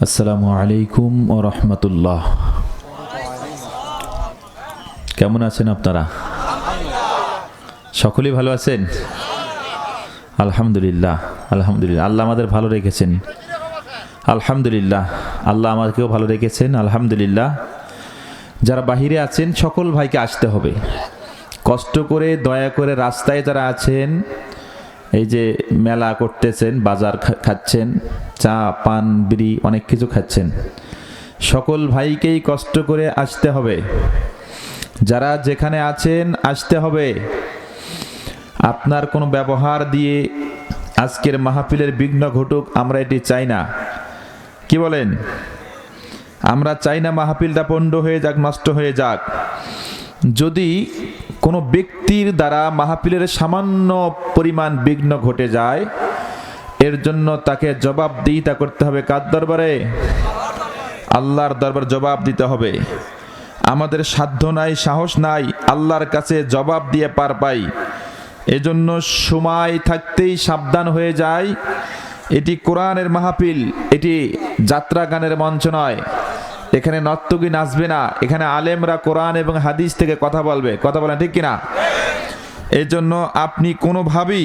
আসসালামু আলাইকুম ওয়া রাহমাতুল্লাহ। কেমন আছেন আপনারা? সকলেই ভালো আছেন? আলহামদুলিল্লাহ, আলহামদুলিল্লাহ। আল্লাহ আমাদের ভালো রেখেছেন, আলহামদুলিল্লাহ। আল্লাহ আমাদেরকেও ভালো রেখেছেন, আলহামদুলিল্লাহ। যারা বাহিরে আছেন সকল ভাইকে আসতে হবে, কষ্ট করে দয়া করে। রাস্তায় যারা আছেন, এই যে মেলা করতেছেন, বাজার খাচ্ছেন, চা পান বিড়ি অনেক কিছু খাচ্ছেন, সকল ভাইকেই কষ্ট করে আসতে হবে। যারা যেখানে আছেন আসতে হবে। আপনার কোনো ব্যবহার দিয়ে আজকের মাহফিলের বিঘ্ন ঘটুক, আমরা এটি চাই না। কি বলেন? আমরা চাই না মাহফিলটা পণ্ড হয়ে যাক, নষ্ট হয়ে যাক। যদি কোনো ব্যক্তির দ্বারা মাহফিলের সামান্য পরিমাণ বিঘ্ন ঘটে যায়, এর জন্য তাকে জবাবদিহিতা করতে হবে। কার দরবারে? আল্লাহর দরবারে জবাব দিতে হবে। আমাদের সাধ্য নাই, সাহস নাই, আল্লাহর কাছে জবাব দিয়ে পার পাই। এজন্য সময় থাকতেই সাবধান হয়ে যায়। এটি কোরআনের মাহফিল, এটি যাত্রা গানের মঞ্চ নয়। এখানে নর্তকী নাচবে না, এখানে আলেমরা কোরআন এবং হাদিস থেকে কথা বলবে। কথা বলেন ঠিক কিনা? এই জন্য আপনি কোনোভাবেই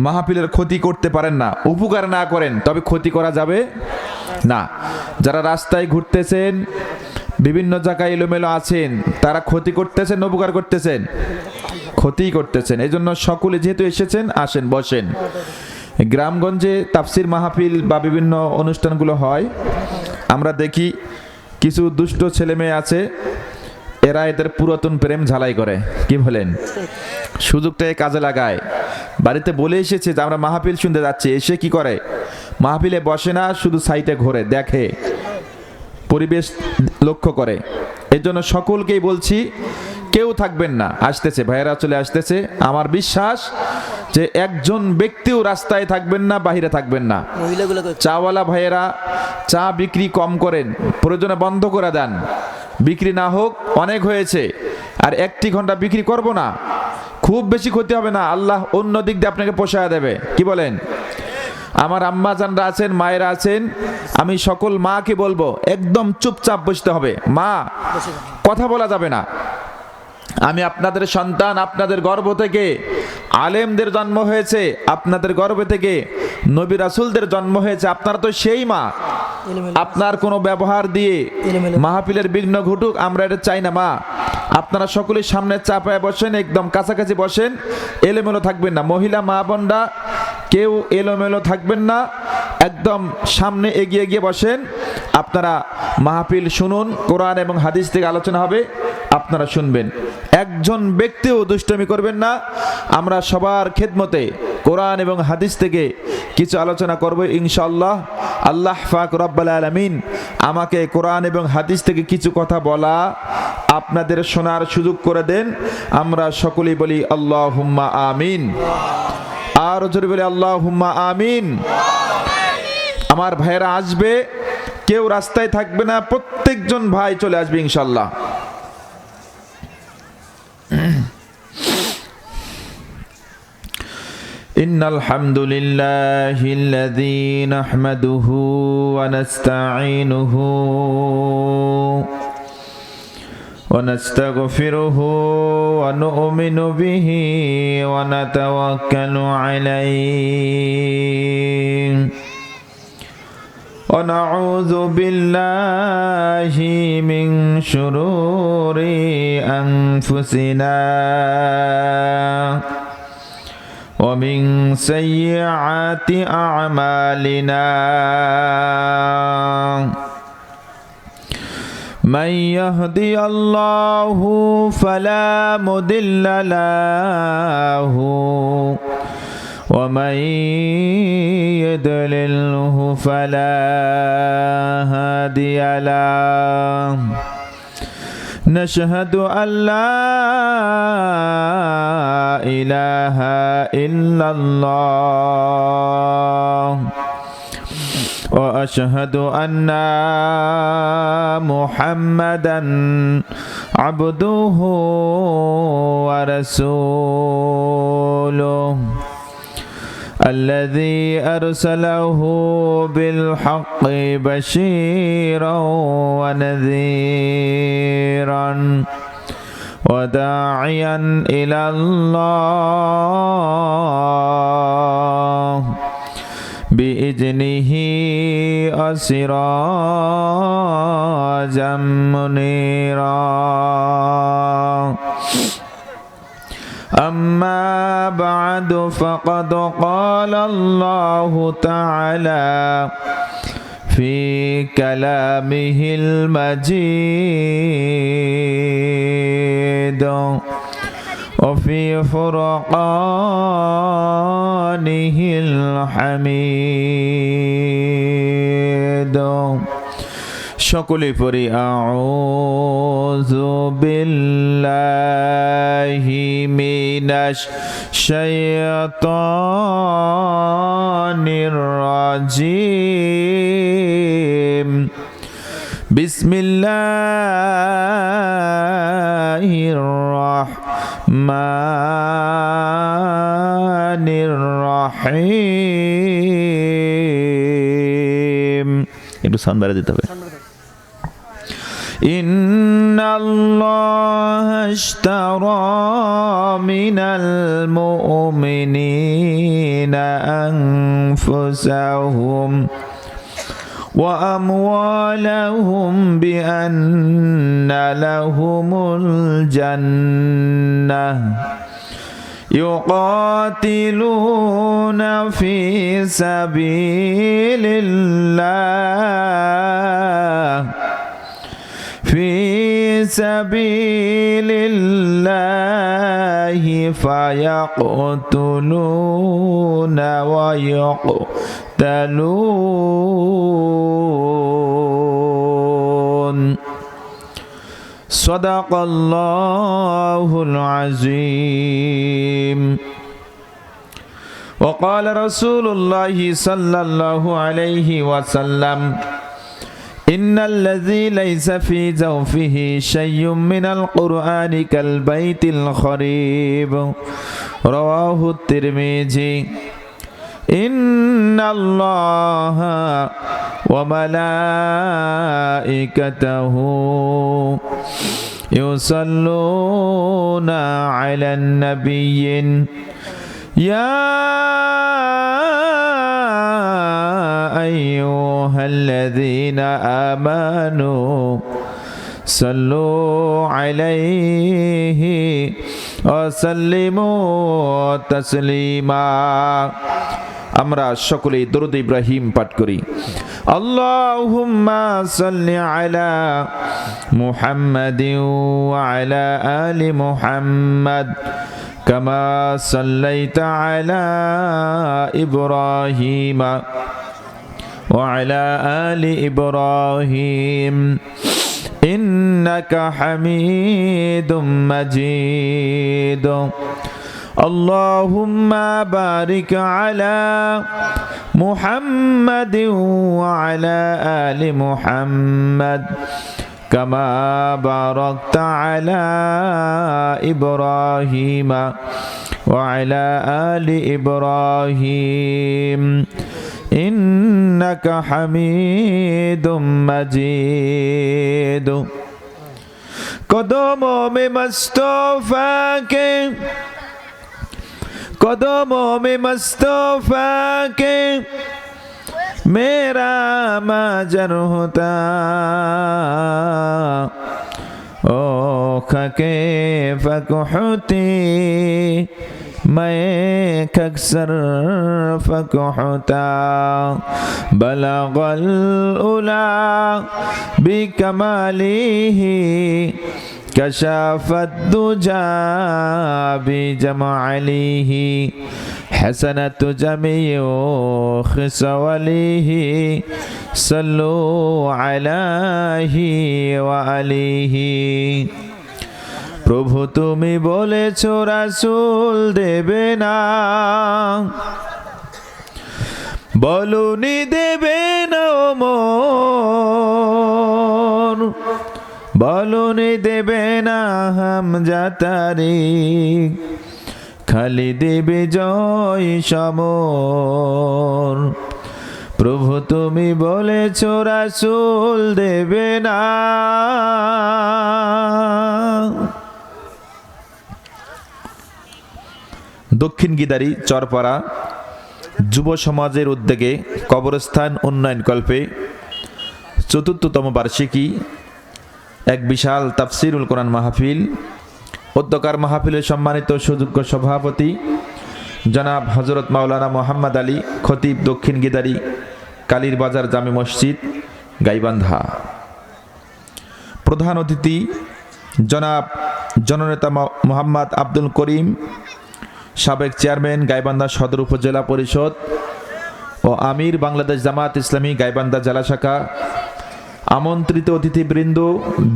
মাহফিলের ক্ষতি করতে পারেন না। উপকার না করেন তবে ক্ষতি করা যাবে না। যারা রাস্তায় ঘুরতেছেন, বিভিন্ন জায়গায় এলোমেলো আছেন, তারা ক্ষতি করতেছেন, উপকার করতেছেন? ক্ষতি করতেছেন। এই জন্য সকলে যেহেতু এসেছেন, আসেন, বসেন। গ্রামগঞ্জে তাফসির মাহফিল বা বিভিন্ন অনুষ্ঠানগুলো হয়, আমরা দেখি কিছু দুষ্ট ছেলে মেয়ে আছে, এরা এদের পুরাতন প্রেম ঝালাই করে। কি বলেন? সুযোগটাই কাজে লাগায়। বাড়িতে বলে এসেছে যে আমরা মাহফিল শুনতে যাচ্ছি, এসে কি করে? মাহফিলে বসে না, শুধু সাইটে ঘোরে, দেখে, পরিবেশ লক্ষ্য করে। এর জন্য সকলকেই বলছি, কেউ থাকবেন না। আসতেছে ভাইয়েরা, চলে আসতেছে। আমার বিশ্বাস যে একজন ব্যক্তিও রাস্তায় থাকবেন না, বাহিরে থাকবেন না। চাওয়ালা ভাইয়েরা চা বিক্রি কম করেন, প্রয়োজনে বন্ধ করে দেন। বিক্রি না হোক, অনেক হয়েছে, আর 1 ঘন্টা বিক্রি করব না, খুব বেশি ক্ষতি হবে না। আল্লাহ অন্য দিক দিয়ে আপনাকে পোষায় দেবে। কি বলেন? আমার আম্মা জানরা আছেন, মায়েরা আছেন, আমি সকল মাকে বলবো একদম চুপচাপ বসতে হবে। মা, কথা বলা যাবে না। আমি আপনাদের সন্তান, আপনাদের গর্ভ থেকে আলেমদের জন্ম হয়েছে, আপনাদের গর্ভ থেকে নবী রাসূলদের জন্ম হয়েছে। আপনারা তো সেই মা। আপনার কোনো ব্যবহার দিয়ে মাহফিলের বিঘ্ন ঘটুক, আমরা এটা চাই না। মা, আপনারা সকলের সামনে চাপায় বসেন, একদম কাছাকাছি বসেন, এলোমেলো থাকবেন না। মহিলা মা বোনরা কেউ এলোমেলো থাকবেন না, একদম সামনে এগিয়ে গিয়ে বসেন। আপনারা মাহফিল শুনুন, কোরআন এবং হাদিস থেকে আলোচনা হবে, আপনারা শুনবেন। একজন ব্যক্তিও দুষ্টমি করবেন না। আমরা সবার খেদমতে কোরআন এবং হাদিস থেকে কিছু আলোচনা করব ইনশাআল্লাহ। আল্লাহ পাক রব্বুল আলামিন আমাকে কোরআন এবং হাদিস থেকে কিছু কথা বলা, আপনাদের শোনার সুযোগ করে দেন। আমরা সকলেই বলি আল্লাহুম্মা আমিন। আর জোরে বলি আল্লাহুম্মা আমিন। আমার ভাইয়েরা আসবে, কেউ রাস্তায় থাকবে না, প্রত্যেকজন ভাই চলে আসবে ইনশাআল্লাহ। ইন্নাল হামদুলিল্লাহিল্লাযী নাহমাদুহু ওয়া নাস্তাঈনুহু ওয়া নাস্তাগফিরুহু ওয়া নু'মিনু বিহি ওয়া নাতাওয়াক্কালু আলাইহি ওয়া নাউযু বিল্লাহি মিন শুরুরি আনফুসিনা ওয়া মিন সাইয়্যাতি আ'মালিনা। মান ইয়াহদিয়াল্লাহু ফালা মুদিল্লা লাহু ওয়া মান ইউদ্লিলহু ফালা হাদিয়া লাহু। نشهد أن لا إله إلا الله وأشهد أن محمدا عبده ورسوله الذي أرسله بالحق بشيرا ونذيرا وداعيا إلى الله بإذنه وسراجا منيرا. أما بعد فقد قال الله تعالى في كلامه المجيد وفي فرقانه الحميد সকলে পড়ি আউযু বিল্লাহি মিনাশ শাইতানির রাজিম বিসমিল্লাহির রাহমানির রাহিম। একটু সাউন্ড বাড়িয়ে দিতে হবে। إن الله اشترى من المؤمنين أنفسهم وأموالهم بأن لهم الجنة يقاتلون في سبيل الله فيقتلون ويقتلون صدق الله العظيم. وقال رسول الله صلى الله عليه وسلم إن الذي ليس في جوفه شيء من القرآن كالبيت الخريب رواه الترمذي. إن الله وملائكته يصلون على النبي يا أيها الذين آمنوا صلوا عليه وسلموا تسليما. আমরা সকলেই দরুদ ইব্রাহিম পাঠ করি। আল্লাহুম্মা সাল্লি আলা মুহাম্মাদিন ওয়া আলা আলি মুহাম্মাদ কামা সাল্লাইতা আলা ইব্রাহিমা ওয়া আলা আলি ইব্রাহিম ইন্নাকা হামিদুম মাজিদ। اللهم بارك على محمد وعلى آل محمد كما باركت على إبراهيم وعلى آل إبراهيم إنك حميد مجيد. قدموں میں مصطفیٰ کے قدموں میں مصطفیٰ کے میرا ماجر ہوتا او خاکے فکحتی میں ککسر فکحتا بلغ العلا بکمالہ كشف الدجى بجماله حسنة جميع خصاله صلوا عليه وعليه. প্রভু তুমি বলেছো রাসূল দেবে না, বলুনি দেবে না ওমর, বলুনি দেবে না হামজা তারিক, খালিদে বিজয় সমর। প্রভু তুমি বলেছ রাসূল দেবে না। দক্ষিণ গিদারি চরপাড়া যুব সমাজের উদ্যোগে কবরস্থান উন্নয়ন কল্পে ৪র্থতম বার্ষিকী এক বিশাল তাফসিরুল কোরআন মাহফিল। উদ্যোক্তার মাহফিলের সম্মানিত সুযোগ্য সভাপতি জনাব হযরত মাওলানা মোহাম্মদ আলী খতিব, দক্ষিণ গিদারি কালীর বাজার জামে মসজিদ, গাইবান্ধা। প্রধান অতিথি জনাব জননেতা মোহাম্মদ আব্দুল করিম, সাবেক চেয়ারম্যান গাইবান্ধা সদর উপজেলা পরিষদ ও আমির বাংলাদেশ জামাত ইসলামী গাইবান্ধা জেলা শাখা। আমন্ত্রিত অতিথিবৃন্দ,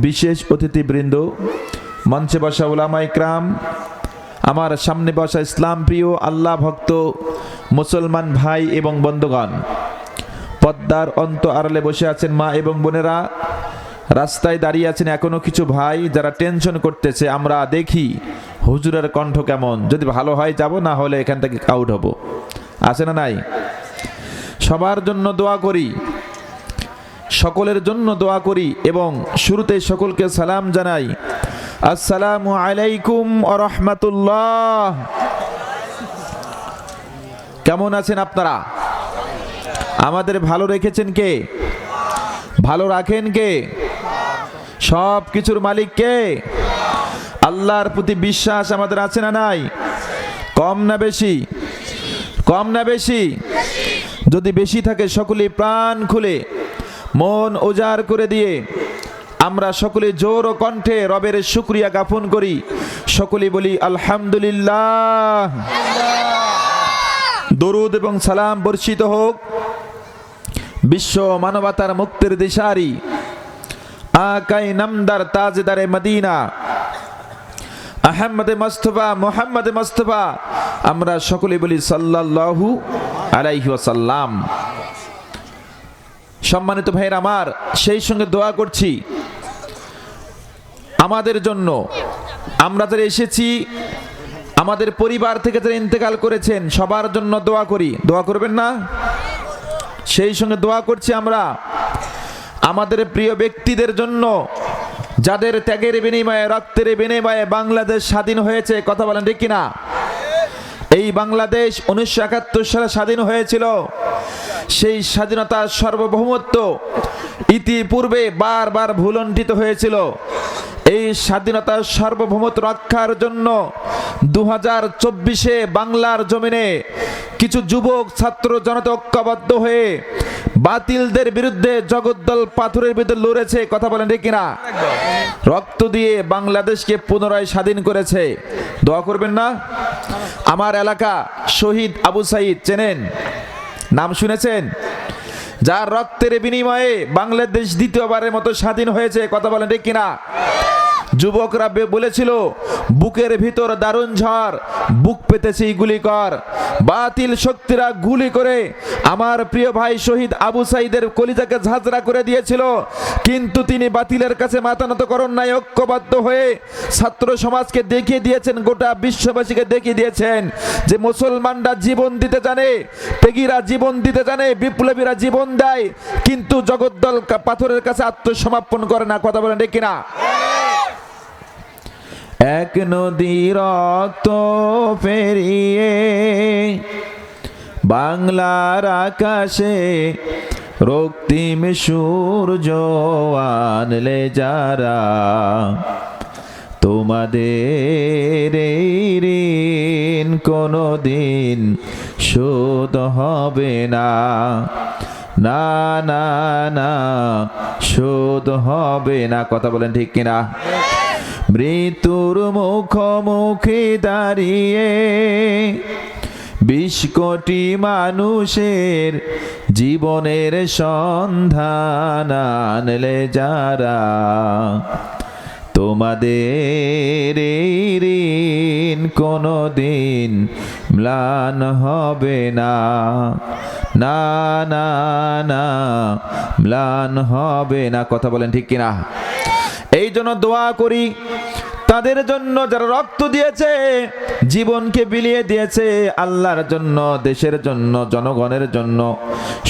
বিশেষ অতিথিবৃন্দ, মঞ্চে বসা উলামা ইকরাম, আমার সামনে বসা ইসলাম প্রিয় আল্লাহ ভক্ত মুসলমান ভাই এবং বন্ধুগণ, পদ্মার অন্ত আড়ালে বসে আছেন মা এবং বোনেরা, রাস্তায় দাঁড়িয়ে আছেন এখনো কিছু ভাই যারা টেনশন করতেছে, আমরা দেখি হুজুরের কণ্ঠ কেমন, যদি ভালো হয় যাব, না হলে এখান থেকে আউট হব। আছে না নাই? সবার জন্য দোয়া করি, সকলের জন্য দোয়া করি এবং শুরুতে সকলকে সালাম জানাই, আসসালামু আলাইকুম ওয়া রাহমাতুল্লাহ। কেমন আছেন আপনারা? আমাদের ভালো রেখেছেন কে? ভালো রাখেন কে? সব কিছুর মালিক কে? আল্লাহর প্রতি বিশ্বাস আমাদের আছে না নাই? কম না বেশি? কম না বেশি? যদি বেশি থাকে সকলেই প্রাণ খুলে মন উজাড় করে দিয়ে আমরা সকলে জোর ও কণ্ঠে রবের শুকরিয়া জ্ঞাপন করি। সকলেই বলি আলহামদুলিল্লাহ। দরুদ এবং সালাম বর্ষিত হোক বিশ্ব মানবতার মুক্তির দিশারি আকাই নামদার তাজদারে মদিনা আহমদ মুস্তাফা মুহাম্মদ মুস্তাফা, আমরা সকলে বলি সাল্লাল্লাহু আলাইহি ওয়াসাল্লাম। সম্মানিত ভাইয়ের আমার, সেই সঙ্গে দোয়া করছি আমাদের জন্য, আমরা যারা এসেছি, আমাদের পরিবার থেকে যারা ইন্তেকাল করেছেন সবার জন্য দোয়া করি। দোয়া করবেন না? সেই সঙ্গে দোয়া করছি আমরা আমাদের প্রিয় ব্যক্তিদের জন্য, যাদের ত্যাগের বিনিময়ে, রক্তের বিনিময়ে বাংলাদেশ স্বাধীন হয়েছে। কথা বলেন ঠিক কিনা? এই বাংলাদেশ 1971 সালে স্বাধীন হয়েছিল। সেই স্বাধীনতার সার্বভৌমত্ব ইতিপূর্বে বারবার ভুলণ্ঠিত হয়েছিল। এই স্বাধীনতার সার্বভৌমত্ব রক্ষার জন্য 2024-এ বাংলার জমিনে কিছু যুবক ছাত্র জনতা ঐক্যবদ্ধ হয়ে বাতিলদের বিরুদ্ধে জগদ্দল পাথরের বিরুদ্ধে লড়েছে। কথা বলেন ঠিক কিনা? রক্ত দিয়ে বাংলাদেশকে পুনরায় স্বাধীন করেছে। দোয়া করবেন না? আমার এলাকা শহীদ আবু সাইদ চেনেন? নাম শুনেছেন? যার রক্তের বিনিময়ে বাংলাদেশ দ্বিতীয়বারের মতো স্বাধীন হয়েছে। কথা বলেন ঠিক কিনা? যুবকরা বলেছিল বুকের ভিতর দারুণ ঝড়, বুক পেতেছি গুলি কর। বাতিল শক্তিরা গুলি করে আমার প্রিয় ভাই শহীদ আবু সাইদের কলিজাকে ঝাঁঝরা করে দিয়েছিল, কিন্তু তিনি বাতিলের কাছে মাথা নত করেন নাই। ঐক্যবদ্ধ হয়ে ছাত্র সমাজকে দেখিয়ে দিয়েছেন, গোটা বিশ্ববাসীকে দেখিয়ে দিয়েছেন যে মুসলমানরা জীবন দিতে জানে, তেগিরা জীবন দিতে জানে, বিপ্লবীরা জীবন দেয়, কিন্তু জগদ্দল পাথরের কাছে আত্মসমর্পণ করে না। কথা বলেন ঠিক কিনা? এক নদী রক্ত পেরিয়ে বাংলার আকাশে রক্তিম সূর্য আনলে যারা, তোমাদের এই ঋণ কোনদিন শোধ হবে না। না না না, শোধ হবে না। কথা বলেন ঠিক কিনা? মৃত্যুর মুখোমুখি দাঁড়িয়ে 20 কোটি মানুষের জীবনের সন্ধান আনলে যারা, তোমাদের এই ঋণ কোনদিন ম্লান হবে না। না না না, ম্লান হবে না। কথা বলেন ঠিক কিনা? এই জন্য দোয়া করি তাদের জন্য যারা রক্ত দিয়েছে, জীবনকে বিলিয়ে দিয়েছে আল্লাহর জন্য, দেশের জন্য, জনগণের জন্য,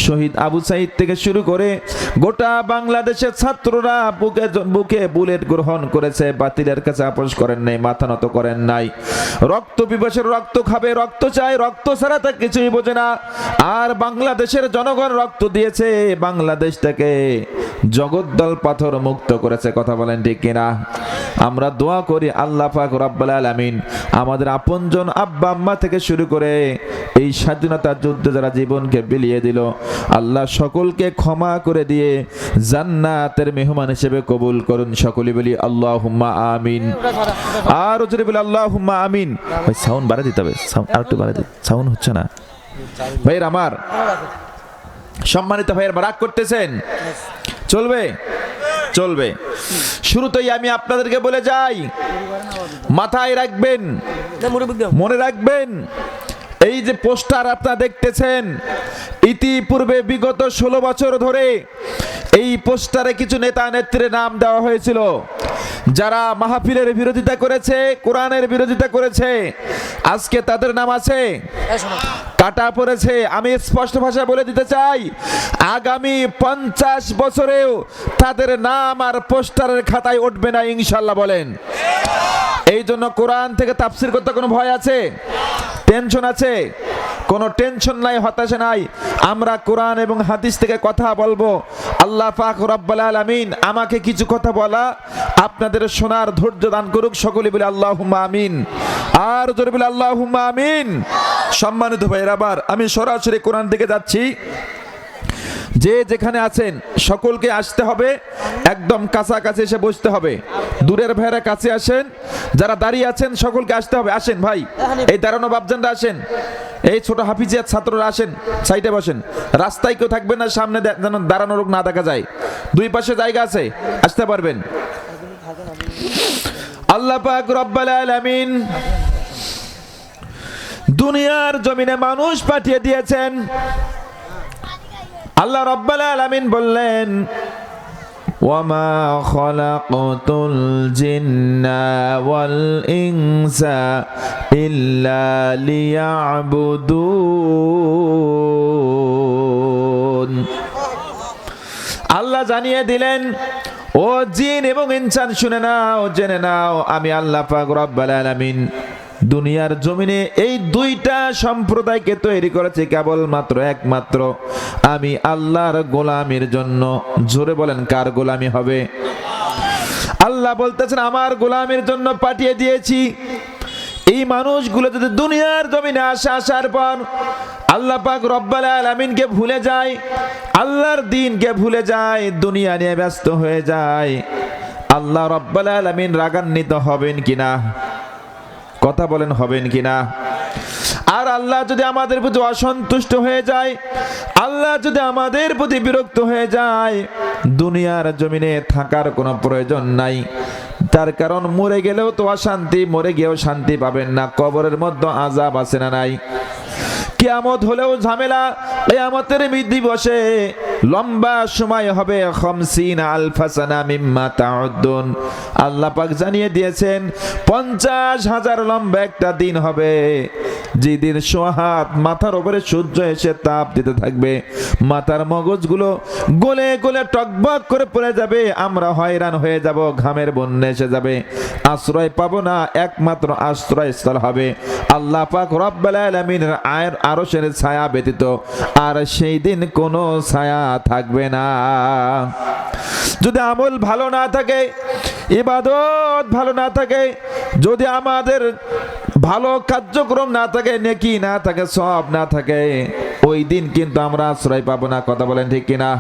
শহীদ আবু সাঈদ থেকে শুরু করে গোটা বাংলাদেশের ছাত্ররা বুকে বুকে বুলেট গ্রহণ করেছে, বাতিলের কাছে আপোষ করেন নাই, মাথা নত করেন নাই। রক্ত পিপাসের রক্ত খাবে, রক্ত চাই, রক্ত ছাড়া তা কিছুই বোঝে না। আর বাংলাদেশের জনগণ রক্ত দিয়েছে, বাংলাদেশটাকে জগদ্দল পাথর মুক্ত করেছে। কথা বলেন ঠিক কিনা? আমরা দোয়া করি আল্লাহ পাক রব্বুল আলামিন আমাদের আপনজন আব্বা আম্মা থেকে শুরু করে এই স্বাধীনতা যুদ্ধে যারা জীবনকে বিলিয়ে দিল, আল্লাহ সকলকে ক্ষমা করে দিয়ে জান্নাতের মেহমান হিসেবে কবুল করুন। সকলে বলি আল্লাহুম্মা আমিন। আর জোরে বলি আল্লাহুম্মা আমিন। ভাই সাউন্ড বাড়া দিতে হবে, আর একটু বাড়া দিতে, সাউন্ড হচ্ছে না ভাইয়ের আমার। সম্মানিত ভাইয়ের রাগ করতেছেন? চলবে চলবে। শুরুতেই আমি আপনাদেরকে বলে যাই, মাথায় রাখবেন, মনে রাখবেন, এই যে পোস্টার আপনারা দেখতেছেন, ইতিপূর্বে বিগত 16 বছর ধরে এই পোস্টারে কিছু নেতা নেত্রীর নাম দেওয়া হয়েছিল যারা মাহফিলের বিরোধিতা করেছে, কোরআনের বিরোধিতা করেছে। আজকে তাদের নাম আছে, কাটা পড়েছে। আমি স্পষ্ট ভাষায় বলে দিতে চাই, আগামী 50 বছরেও তাদের নাম আর পোস্টারের খাতায় উঠবে না ইনশাআল্লাহ। বলেন। এই জন্য কোরআন থেকে তাফসীর করতে কোনো ভয় আছে? টেনশন আছে? কোনো টেনশন নাই, হতাশা নাই। আমরা কোরআন এবং হাদিস থেকে কথা বলবো। আল্লাহ পাক রব্বুল আলামিন আমাকে কিছু কথা বলা আপনাদের শোনার ধৈর্য দান করুক। সকলে বলে আল্লাহুম্মা আমিন। আর জোরে বলে আল্লাহুম্মা আমিন। সম্মানিত ভাইয়েরা, আবার আমি সরাসরি কোরআন থেকে যাচ্ছি। যে যেখানে আছেন সকলকে আসতে হবে, একদম কাছাকাছি এসে বসতে হবে। দূরের ভাইয়েরা কাছে আসেন, যারা দাঁড়িয়ে আছেন সকলকে আসতে হবে। আসেন ভাই, এই দাঁড়ানো বাপজানরা আসেন, এই ছোট হাফিজিয়াত ছাত্ররা আসেন, সাইডে বসেন। রাস্তায় কেউ থাকবেন না, সামনে যেন দাঁড়ানো লোক না দেখা যায়। দুই পাশে জায়গা আছে, আসতে পারবেন। আল্লাহ পাক রব্বুল আলামিন দুনিয়ার জমিনে মানুষ পাঠিয়ে দিয়েছেন। আল্লাহ রাব্বুল আলামিন বললেন, ওয়ামা খালাকতুল জিন্না ওয়াল ইনসা ইল্লা লিয়াবুদুন। আল্লাহ জানিয়ে দিলেন, ও জিন এবং ইনসান শুনে নাও, জেনে নাও, আমি আল্লাহ পাক রব্বুল আলামিন দুনিয়ার জমিনে এই দুইটা সম্প্রদায়কে তৈরি করেছে কেবলমাত্র একমাত্র আমি আল্লাহর গোলামির জন্য। জোরে বলেন, কার গোলামি হবে? আল্লাহ বলতেছেন আমার গোলামির জন্য পাঠিয়ে দিয়েছি। এই মানুষগুলো যদি দুনিয়ার জমিনে আসার পর আল্লাহ পাক রব্বুল আলামিনকে ভুলে যায়, আল্লাহর দ্বীনকে ভুলে যায়, দুনিয়া নিয়ে ব্যস্ত হয়ে যায়, আল্লাহ রব্বুল আলামিন রাগান্বিত হবেন কিনা? কথা বলেন, হবেন কিনা? আর আল্লাহ যদি আমাদের প্রতি অসন্তুষ্ট হয়ে যায়, আল্লাহ যদি আমাদের প্রতি বিরক্ত হয়ে যায়, দুনিয়ার জমিনে থাকার কোনো প্রয়োজন নাই। তার কারণ মরে গেলেও তো অশান্তি, মরে গিয়েও শান্তি পাবেন না। কবরের মধ্যে আযাব আছে না নাই? কিয়ামত হলেও ঝামেলা। কিয়ামতের দিবসে লম্বা সময় হবে, 50 আলফা সানা মিম্মা তাউদ্দুন। আল্লাহ পাক জানিয়ে দিয়েছেন 50,000 লম্বা একটা দিন হবে, যেদিন সোহাত মাথার উপরে সূর্য এসে তাপ দিতে থাকবে, মাথার মগজগুলো গলে গলে টকবক করে পড়ে যাবে, আমরা হয়রান হয়ে যাব, ঘামের বন্যা এসে যাবে, আশ্রয় পাবো না। একমাত্র আশ্রয়স্থল হবে আল্লাহ পাক রব্বুল আলামিনের আরশের ছায়া ব্যতীত। আর সেই দিন কোনো ছায়া থাকবে না। যদি আমল ভালো না থাকে, ইবাদত ভালো না থাকে, যদি আমাদের ভালো কার্যক্রম না থাকে, নেকি না থাকে, সব না থাকে, ওই দিন কিন্তু আমরা আশ্রয় পাবো না। কথা বলেন ঠিক কিনা?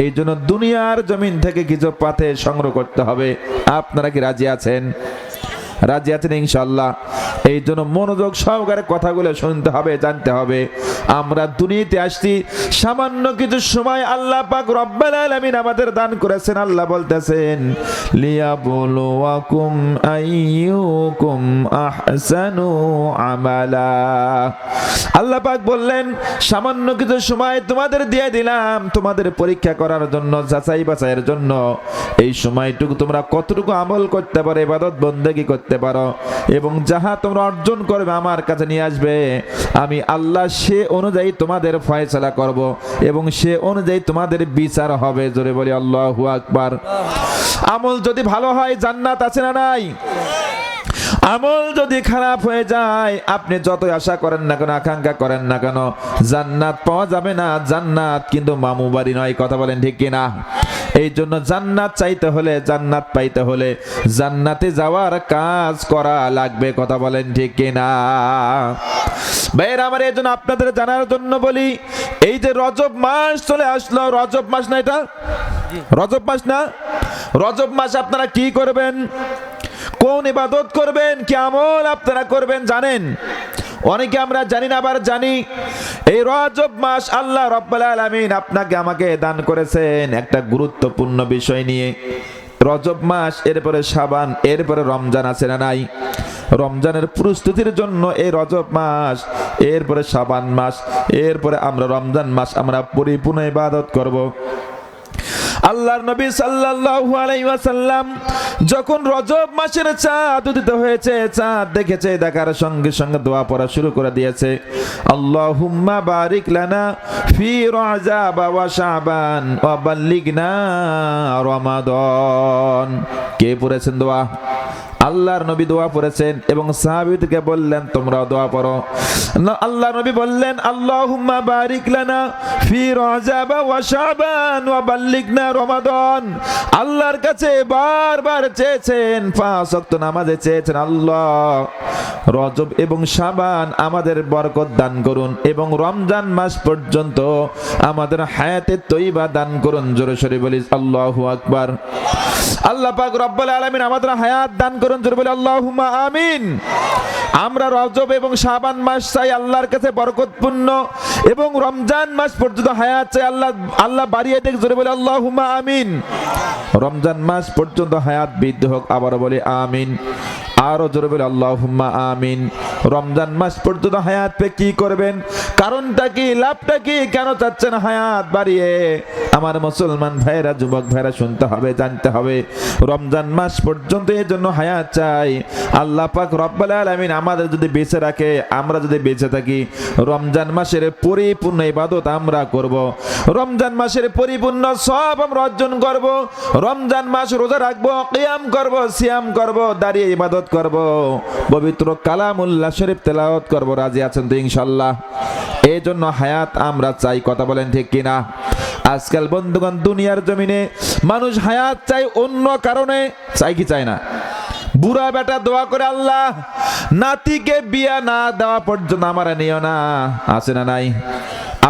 এই জন্য দুনিয়ার জমিন থেকে কিছু পাথে সংগ্রহ করতে হবে। আপনারা কি রাজি আছেন? রাজি আছেন ইনশাআল্লাহ? এই জন্য মনোযোগ সহকারে কথাগুলো শুনতে হবে, জানতে হবে। আমরা দুনিয়াতে আসছি সামান্য কিছু সময় আল্লাহ পাক রব্বুল আলামিন আমাদের দান করেছেন। আল্লাহ বলতেছেন লিয়াবলুয়াকুম আইয়ুকুম আহসানু আমালা। আল্লাহ পাক বললেন সামান্য কিছু সময় তোমাদের দিয়ে দিলাম তোমাদের পরীক্ষা করার জন্য, যাচাই বাছাইয়ের জন্য। এই সময়টুকু তোমরা কতটুকু আমল করতে পারো, ইবাদত বন্দেগী করতে পারো, এবং যাহা তোমরা অর্জন করবে আমার কাছে নিয়ে আসবে, আমি আল্লাহ সে অনুযায়ী তোমাদের ফয়সালা করব এবং সে অনুযায়ী তোমাদের বিচার হবে। জোরে বলি আল্লাহু আকবার। আমল যদি ভালো হয় জান্নাত আছে না নাই? আমল যদি খারাপ হয়ে যায় আপনি যতই আশা করেন না কেন, আকাঙ্ক্ষা করেন না কেন, জান্নাত পাওয়া যাবে না। জান্নাত কিন্তু মামু বাড়ি নয়, কথা বলেন ঠিক কিনা? এই জন্য জান্নাত চাইতে হলে, জান্নাত পাইতে হলে জান্নাতে যাওয়ার কাজ করা লাগবে, কথা বলেন ঠিক কিনা? ভাইয়েরা আমার, এই জন্য আপনাদের জানার জন্য বলি, এই যে রজব মাস চলে আসলো, রজব মাস না এটা? রজব মাস না? রজব মাস আপনারা কি করবেন? কোন ইবাদত করবেন, কি আমল আপনারা করবেন জানেন? অনেকে আমরা জানি না, আবার জানি। এই রজব মাস আল্লাহ রাব্বুল আলামিন আপনাকে আমাকে দান করেছেন একটা গুরুত্বপূর্ণ বিষয় নিয়ে। রজব মাস, এরপরে শাবান, এরপরে রমজান আছে না নাই? রমজানের প্রস্তুতির জন্য এই রজব মাস, এরপরে শাবান মাস, এরপরে আমরা রমজান মাস আমরা পরিপূর্ণ ইবাদত করব। আল্লাহর নবী সাল্লাল্লাহু আলাইহি ওয়াসাল্লাম যখন রজব মাসের চাঁদ উদিত হয়েছে, চাঁদ দেখেছে, দেখার সঙ্গে সঙ্গে দোয়া পড়া শুরু করে দিয়েছে, আল্লাহুম্মা বারিক লানা ফি রজব ওয়া শাবান ওয়া বাল্লিগনা রমাদান। কে পড়েছেন দোয়া? আল্লাহর নবী দোয়া পড়েছেন এবং সাহাবীদেরকে বললেন তোমরাও দোয়া পড়ো। আল্লাহর নবী বললেন আল্লাহুম্মা বারিক লানা ফি রজব ওয়া শাবান ওয়া বাল্লিগনা রমাদান। আল্লাহর কাছে বারবার চেয়েছেন, 5 ওয়াক্ত নামাজে চেয়েছেন, আল্লাহ রজব এবং শাবান আমাদের বরকত দান করুন এবং রমজান মাস পর্যন্ত আমাদের হায়াতে তৈবা দান করুন। জোরে সরে বলি আল্লাহু আকবার। আল্লাহ পাক রব্বুল আলামিন আমাদের হায়াত দান করুন, জোরে বলি আল্লাহুম্মা আমিন। আমরা রজব এবং শাবান মাস চাই আল্লাহর কাছে বরকতপূর্ণ, এবং রমজান মাস পর্যন্ত হায়াত চাই আল্লাহ বাড়িয়ে দেখ, জোরে বলি আল্লাহুম্মা আমিন। রমজান মাস পর্যন্ত হায়াত বৃদ্ধি হোক, আবার বলি আমিন। আরো জোরে বলি আল্লাহুম্মা আমিন। রমজান মাস পর্যন্ত হায়াত পে কি করবেন? কারণটা কি, লাভটা কি, কেন চাচ্ছেন হায়াত বাড়িয়ে? আমার মুসলমান ভাইরা, যুবক ভাইরা শুনতে হবে, জানতে হবে। রমজান মাস পর্যন্ত এই জন্য হায়াত চাই। আল্লাহ পাক রব্বুল আলামিন আমাদের যদি বেঁচে রাখে, আমরা যদি বেঁচে থাকি, রমজান মাসের পরিপূর্ণ ইবাদত আমরা করব, রমজান মাসের পরিপূর্ণ সব আমরা অর্জন করব। রমজান মাস রোজা রাখবো, কিয়াম করব, সিয়াম করব, দাঁড়িয়ে ইবাদত করব, পবিত্র কালামুল্লাহ শরীফ তেলাওয়াত করব। রাজি আছেন তো ইনশাআল্লাহ? এই জন্য হায়াত আমরা চাই, কথা বলেন ঠিক কিনা? আজকাল বন্ধুগণ দুনিয়ার জমিনে মানুষ হায়াত চাই অন্য কারণে, চাই কি চায় না? বুড়া বেটা দোয়া করে, আল্লাহ নাতিকে বিয়া না দেওয়া পর্যন্ত আমার নিও না, আছে না নাই?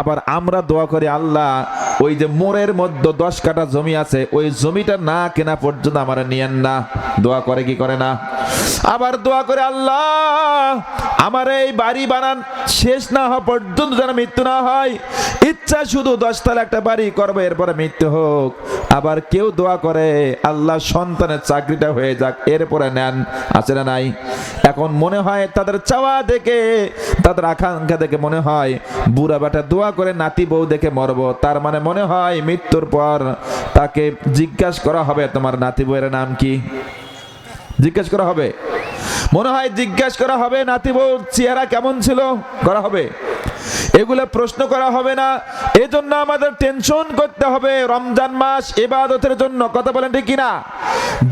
আবার আমরা দোয়া করি, আল্লাহ ওই যে মোড়ের মধ্যে 10 কাঠা জমি আছে, ওই জমিটা না কেনা পর্যন্ত আমার নিয়েন না। দোয়া করে কি করে না? আবার দোয়া করে, আল্লাহ আমার এই বাড়ি বানান শেষ না হওয়া পর্যন্ত যেন মৃত্যু না হয়। ইচ্ছা শুধু 10 তলা একটা বাড়ি করবো, এরপরে মৃত্যু হোক। আবার কেউ দোয়া করে, আল্লাহ সন্তানের চাকরিটা হয়ে যাক, এরপরে নেন, আছে না নাই? এখন মনে হয় তাদের চাওয়া দেখে, তাদের আকাঙ্ক্ষা দেখে মনে হয় বুড়া বেটা দোয়া করে নাতি বউ দেখে মরবো, তার মানে মনে হয় মৃত্যুর পর তাকে জিজ্ঞাসা করা হবে তোমার নাতি বউয়ের নাম কি? জিজ্ঞাসা করা হবে, মনে হয় জিজ্ঞাসা করা হবে নাতি বউর চেহারা কেমন ছিল, করা হবে। এগুলা প্রশ্ন করা হবে না। এজন্য আমাদের টেনশন করতে হবে রমজান মাস ইবাদতের জন্য, কথা বলেন ঠিক কিনা?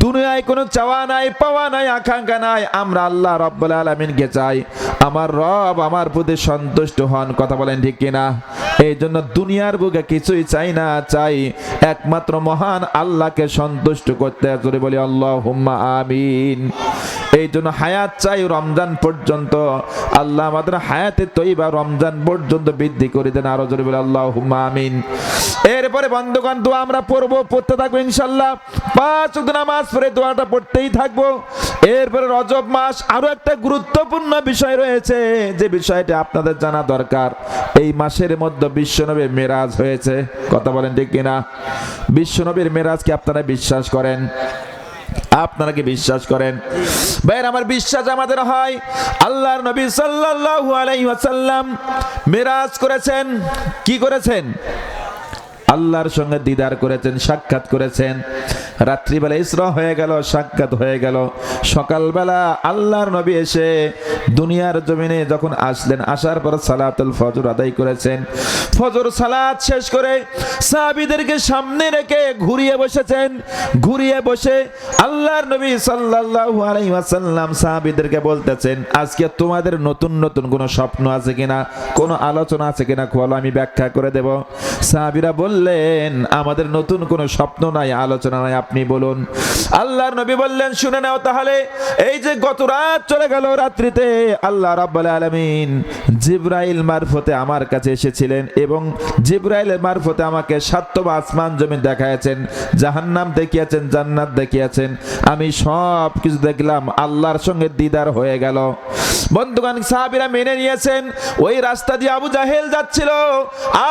দুনিয়ায় কোনো চাওয়া নাই, পাওয়া নাই, আকাঙ্ক্ষা নাই, আমরা আল্লাহ রাব্বুল আলামিনকে চাই, আমার রব আমার প্রতি সন্তুষ্ট হন, কথা বলেন ঠিক কিনা? এই জন্য দুনিয়ার বুকে কিছুই চাই না, চাই একমাত্র মহান আল্লাহকে সন্তুষ্ট করতে। জোরে বলি আল্লাহুম্মা আমিন। এই জন্য হায়াত চাই রমজান পর্যন্ত, আল্লাহ আমাদের হায়াতে তৈবা রমজান পর্যন্ত বৃদ্ধি করে দেন। আরো জোরে বলি আল্লাহুম্মা আমিন। এরপরে বন্ধুগণ দোয়া আমরা পড়বো, পড়তে থাকবো ইনশাআল্লাহ। 5 ওয়াক্ত নামাজ পড়ে দোয়াটা পড়তেই থাকবো। এরপরে রজব মাস, আরো একটা গুরুত্বপূর্ণ বিষয় রয়েছে যে বিষয়টা আপনাদের জানা দরকার। এই মাসের মধ্যে বিশ্বনবীর মেরাজ হয়েছে, কথা বলেন ঠিক কিনা? বিশ্বনবীর মেরাজকে আপনারা বিশ্বাস করেন? আপনারা কি বিশ্বাস করেন? ভাইয়ের আমার, বিশ্বাস আমাদের হয়। আল্লাহর নবী সাল্লাল্লাহু আলাইহি ওয়াসাল্লাম মেরাজ করেছেন। কি করেছেন? আল্লাহর সঙ্গে দিদার করেছেন, সাক্ষাৎ করেছেন। রাত্রিবেলা ইসরা হয়ে গেল, সাক্ষাৎ হয়ে গেল। সকালবেলা আল্লাহর নবী এসে দুনিয়ার জমিনে যখন আসলেন, আসার পর সালাতুল ফজর আদায় করেছেন। ফজর সালাত শেষ করে সাহাবীদেরকে সামনে রেখে ঘুরিয়ে বসেছেন। ঘুরিয়ে বসে আল্লাহর নবী সাল্লাল্লাহু আলাইহি ওয়াসাল্লাম সাহাবীদেরকে বলতেছেন, আজকে তোমাদের নতুন নতুন কোনো স্বপ্ন আছে কিনা, কোনো আলোচনা আছে কিনা, বলো, আমি ব্যাখ্যা করে দেব। সাহাবীরা বললেন, আমাদের নতুন কোনো স্বপ্ন নাই, আলোচনা নাই, আপনি বলুন। আল্লাহর নবী বললেন, শুনে নাও তাহলে। এই যে গত রাত চলে গেল, রাত্রিতে আল্লাহ রাব্বুল আলামিন জিবরাইল মারফতে আমার কাছে এসেছিলেন এবং জিবরাইলের মারফতে আমাকে সাতটা আসমান জমিন দেখাইছেন, জাহান্নাম দেখিয়েছেন, জান্নাত দেখিয়েছেন। আমি সব কিছু দেখলাম, আল্লাহর সঙ্গে দিদার হয়ে গেল। বন্ধুগণ, সাহাবীরা মেনে নিয়েছেন। ওই রাস্তা দিয়ে আবু জাহেল যাচ্ছিল।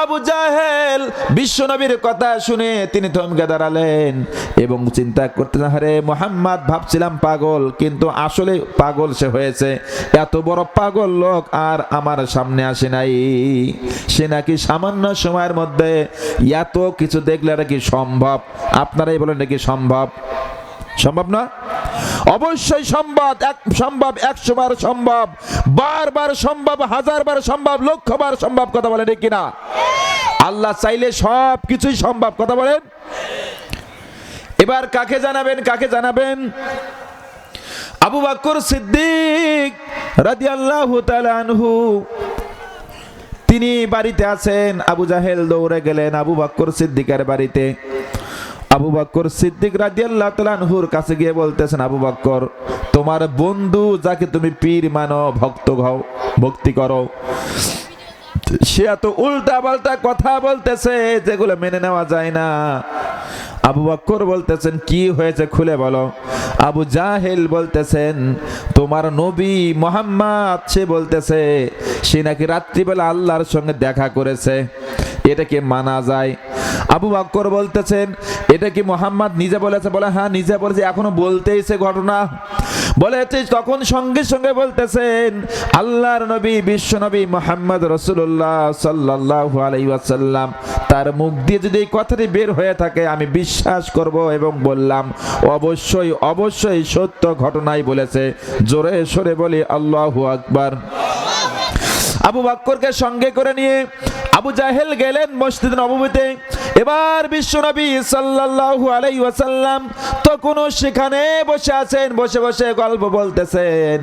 আবু জাহেল বিশ্বনবীর কথা শুনে তিনি থমকে দাঁড়ালেন এবং চিন্তা করতেন, আরে মুহাম্মদ ভাবছিলাম পাগল, কিন্তু আসলে পাগল সে হয়েছে। এত বড় পাগল লোক আর আমার সামনে আসে নাই। সে নাকি সামান্য সময়ের মধ্যে এত কিছু দেখলে নাকি সম্ভব। আপনারাই বলেন, নাকি সম্ভব? সম্ভব না? অবশ্যই সম্ভব। সম্ভব, 100 বার সম্ভব, বারবার সম্ভব, 1000 বার সম্ভব, লক্ষ বার সম্ভব। কথা বলেন ঠিক কিনা? আল্লাহ চাইলে সব কিছুই সম্ভব। কথা বলেন। এবার কাকে জানাবেন? কাকে জানাবেন? আবু বকর সিদ্দিক রাদিয়াল্লাহু তাআলা আনহু, তিনি বাড়িতে আছেন। আবু জাহেল দৌড়ে গেলেন আবু বকর সিদ্দিকের বাড়িতে। আবু বকর সিদ্দিক রাদিয়াল্লাহু তাআলা আনহুর কাছে গিয়ে বলতেছেন, আবু বকর, তোমার বন্ধু যাকে তুমি পীর মানো, ভক্ত হও, ভক্তি করো, সে এত উল্টা পাল্টা কথা বলতেছে যেগুলো মেনে নেওয়া যায় না। আবু বকর বলতেছেন, কি হয়েছে খুলে বলো। আবু জাহেল বলতেছেন, তোমার নবী মুহাম্মদ, সে বলতেছে সে নাকি রাত্রিবেলা আল্লাহর সঙ্গে দেখা করেছে। এটা কি মানা যায়? আবু বকর বলতেছেন, এটা কি মুহাম্মদ নিজে বলেছে? বলে, হ্যাঁ নিজে বলেছে, এখনো বলতেইছে ঘটনা। বলেছে, তখন সঙ্গে সঙ্গে বলতেছেন, আল্লাহর নবী বিশ্ব নবী মুহাম্মদ রাসূলুল্লাহ সাল্লাল্লাহু আলাইহি ওয়াসাল্লাম, তার মুখ দিয়ে যদি এই কথাটি বের হয়ে থাকে আমি বিশ্বাস করব এবং বললাম অবশ্যই অবশ্যই সত্য ঘটনাই বলেছে। জোরে সরে বলি আল্লাহু আকবার। আবু বকরকে সঙ্গে করে নিয়ে আবু জাহেল গেলেন মসজিদ নববীতে। এবার বিশ্বনবী সাল্লাল্লাহু আলাইহি ওয়াসাল্লাম তখন সেখানে বসে আছেন, বসে বসে গল্প বলতেছেন।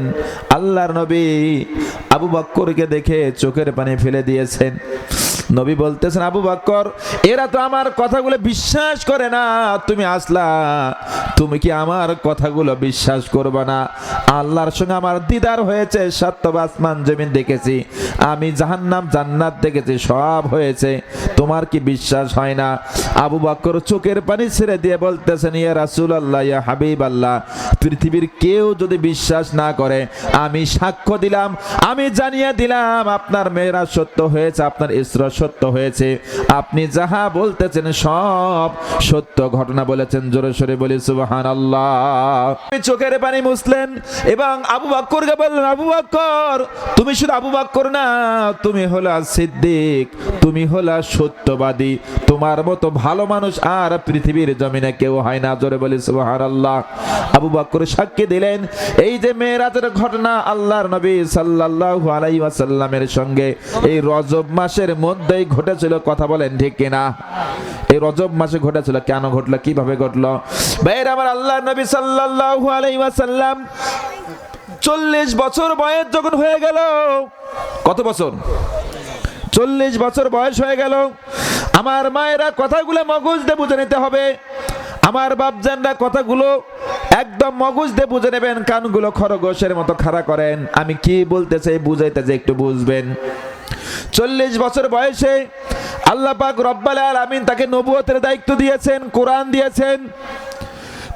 আল্লাহর নবী আবু বকরকে দেখে চোখের পানি ফেলে দিয়েছেন। নবী বলতেছেন, আবু বকর, এরা তো আমার কথাগুলো বিশ্বাস করে না, তুমি আসলা, তুমি কি আমার কথাগুলো বিশ্বাস করবে না? আল্লাহর সঙ্গে আমার দিদার হয়েছে, সাতটা আসমান জমিন দেখেছি, আমি জাহান্নাম জান্নাত দেখেছি, সব হয়েছে, তোমার কি বিশ্বাস হয় না? আবু বকর চোখের পানি ছেড়ে দিয়ে বলতেছেন, ইয়া রাসূলুল্লাহ, ইয়া হাবিবাল্লাহ, পৃথিবীর কেউ যদি বিশ্বাস না করে আমি সাক্ষ্য দিলাম, আমি জানিয়ে দিলাম আপনার মেয়েরা সত্য হয়েছে, আপনার ইসরা সত্য হয়েছে, আপনি যাহা বলতেছেন সব সত্য ঘটনা বলেছেন। জোরে সরে বলি সুবহানাল্লাহ। চোখের পানি মুছলেন এবং আবু বকরকে বললেন, আবু বকর, তুমি শুধু আবু বকর না, তুমি হলা সিদ্দিক, তুমি হলা সত্যবাদী, তোমার মতো ভালো মানুষ আর পৃথিবীর জমিনে কেউ হয় না। জোরে বলি সুবহানাল্লাহ। আবু বকর সাক্ষী দিলেন, এই যে মেরাজের ঘটনা আল্লাহর নবী সাল্লাল্লাহু আলাইহি ওয়াসাল্লামের সঙ্গে এই রজব মাসের মধ্যেই ঘটেছিল। কথা বলেন ঠিক কিনা? এই রজব মাসে ঘটেছিল। কেন ঘটলো, কিভাবে ঘটলো? ভাইরা আমার, আল্লাহর নবী সাল্লাল্লাহু আলাইহি ওয়াসাল্লাম 40 বছর বয়স যখন হয়ে গেল, কত বছর? 40 বছর বয়স হয়ে গেল। আমার মায়েরা কথাগুলো মগজ দিয়ে বুঝে নিতে হবে। আমার বাপজানরা কথাগুলো একদম মগজ দিয়ে বুঝে নেবেন, কানগুলো খরগোশের মতো খাড়া করেন। আমি কি বলতে চাই বুঝাইতে যে একটু বুঝবেন। 40 বছর বয়সে আল্লাহ পাক রব্বুল আলামিন তাকে নবুয়তের দায়িত্ব দিয়েছেন, কোরআন দিয়েছেন।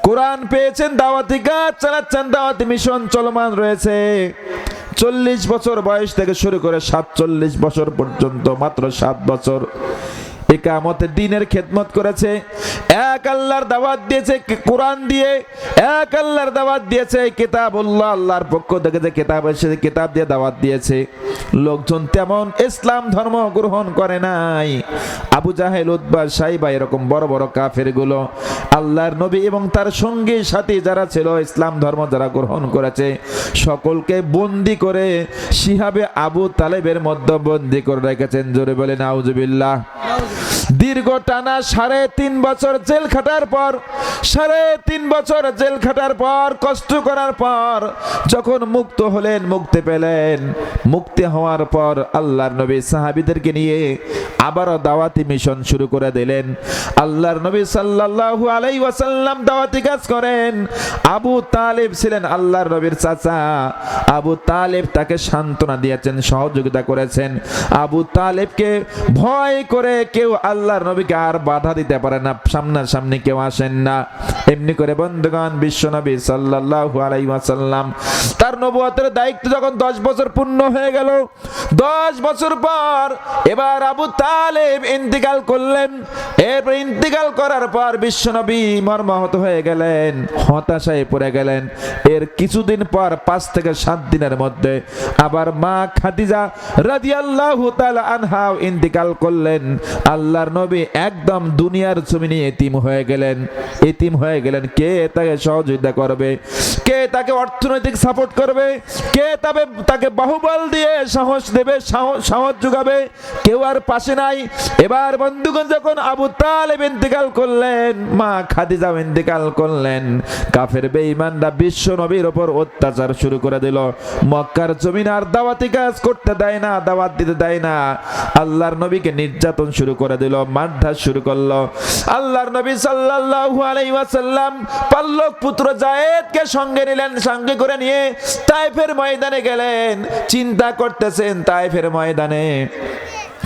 কোরআন পেয়েছেন, দাওয়াতি কাজ চালাচ্ছেন, দাওয়াতি মিশন চলমান রয়েছে। 40 বছর বয়স থেকে শুরু করে 47 বছর পর্যন্ত, মাত্র 7 বছর ইকামতে দ্বীনের খেদমত করেছে। এক আল্লাহর দাওয়াত দিয়েছে কোরআন দিয়ে, এক আল্লাহর দাওয়াত দিয়েছে কিতাবুল্লাহ, আল্লাহর পক্ষ থেকে যে কিতাব এসেছে কিতাব দিয়ে দাওয়াত দিয়েছে। লোকজন তেমন ইসলাম ধর্ম গ্রহণ করে নাই। আবু জাহেল, উতবা, সাইবা এরকম বড় বড় কাফেরগুলো আল্লাহর নবী এবং তার সঙ্গী সাথী যারা ছিল, ইসলাম ধর্ম যারা গ্রহণ করেছে, সকলকে বন্দি করে শিহাবে আবু তালেবের মধ্যে বন্দি করে রেখেছেন। জোরে বলে নাউজুবিল্লাহ। দীর্ঘ টানা 3.5 বছর জেল খাটার পর, 3.5 বছর জেল খাটার পর, কষ্ট করার পর যখন মুক্ত হলেন, মুক্তি পেলেন, মুক্তি হওয়ার পর আল্লাহর নবী সাহাবীদেরকে নিয়ে আবারও দাওয়াতি মিশন শুরু করে দিলেন। আল্লাহর নবী সাল্লাল্লাহু আলাইহি ওয়াসাল্লাম দাওয়াতি কাজ করেন। আবু তালেব ছিলেন আল্লাহর নবীর চাচা। আবু তালেব তাকে সান্ত্বনা দিয়েছেন, সহযোগিতা করেছেন। আবু তালেবকে ভয় করে কেউ আল্লাহর নবীকে আর বাধা দিতে পারে না, সামনাসামনি কেউ আসেন না। এমনি করে বন্ধুগণ, বিশ্বনবী সাল্লাল্লাহু আলাইহি ওয়াসাল্লাম তার নবুয়তের দায়িত্ব যখন 10 বছর পূর্ণ হয়ে গেল, 10 বছর পর এবার আবু তালেব ইন্তিকাল করলেন। এরপর ইন্তিকাল করার পর বিশ্বনবী মর্মাহত হয়ে গেলেন, হতাশায় পড়ে গেলেন। এর কিছুদিন পর 5 থেকে 7 দিনের মধ্যে আবার মা খাদিজা রাদিয়াল্লাহু তাআলা আনহা ইন্তিকাল করলেন। আল্লাহর নবী একদম দুনিয়ার জমিনে এতিম হয়ে গেলেন। এতিম হয়ে গেলেন। কে তাকে সহযোগিতা করবে? কে তাকে অর্থনৈতিক সাপোর্ট করবে? কে তাকে বাহুবল দিয়ে সাহস দেবে, সাহস যোগাবে? কেউ আর পাশে নাই। এবার বন্ধুগণ, যখন আবু তালেব ইন্তেকাল করলেন, মা খাদিজা ইন্তেকাল করলেন, কাফের বেঈমানরা বিশ্ব নবীর উপর অত্যাচার শুরু করে দিল। মক্কার জমিন আর দাওয়াতি কাজ করতে দেয় না, দাওয়াত দিতে দেয় না। আল্লাহর নবীকে নির্যাতন শুরু করে দিল, মারধর শুরু করলো। আল্লাহর নবী সাল্লাল্লাহু আলাইহি ওয়াসাল্লাম পাল্লক পুত্র যায়েদকে সঙ্গে নিলেন, সঙ্গে করে নিয়ে তায়েফের ময়দানে গেলেন। চিন্তা করতেছেন, তায়েফের ময়দানে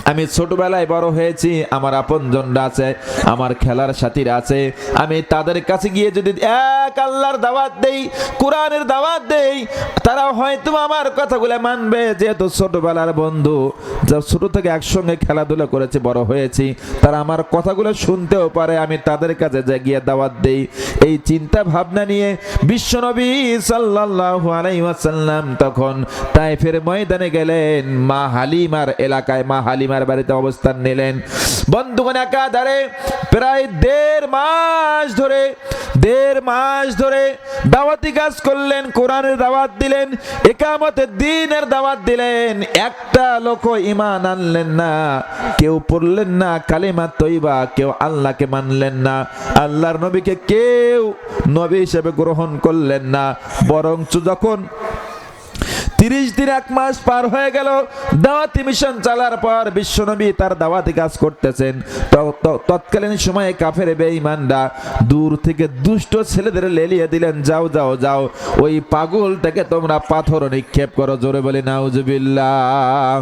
আমি ছোটবেলায় বড় হয়েছি, আমার আপনজনরা আছে, আমার খেলার সাথীরা আছে, আমি তাদের কাছে গিয়ে যদি এক আল্লাহর দাওয়াত দেই, কোরআনের দাওয়াত দেই, তারা হয়তো আমার কথাগুলো মানবে। যেহেতু ছোটবেলার বন্ধু, যা ছোট থেকে একসঙ্গে খেলাধুলা করেছে, বড় হয়েছি, তারা আমার কথাগুলো শুনতেও পারে, আমি তাদের কাছে গিয়ে দাওয়াত দেই। এই চিন্তা ভাবনা নিয়ে বিশ্বনবী সাল্লাল্লাহু আলাইহি ওয়াসাল্লাম তখন তায়েফের ময়দানে গেলেন। মা হালিমার এলাকায়, মা হালিমার বাড়িতে অবস্থান নিলেন। বন্ধুগণ, একাধারে প্রায় 1.5 মাস ধরে দাওয়াতি কাজ করলেন, কোরআনের দাওয়াত দিলেন, ইকামতের দ্বীনের দাওয়াত দিলেন। একটা লোক ঈমান আনলেন না, কেউ পড়লেন না কালিমা তয়্যিবা, কেউ আল্লাহকে মানলেন না, আল্লাহর নবীকে কেউ নবী হিসেবে গ্রহণ করলেন না। বরঞ্চ যখন 30 দিন 1 মাস পার হয়ে গেল, দাওয়াতি মিশন চালার পর বিশ্বনবী তার দাওয়াতি কাজ করতেছেন। তৎকালীন সময়ে কাফের বেঈমানরা দূর থেকে দুষ্ট ছেলেদের লেলিয়ে দিলেন, যাও যাও যাও, ওই পাগলটাকে তোমরা পাথর নিক্ষেপ করো। জোরে বলে নাউজুবিল্লাহ।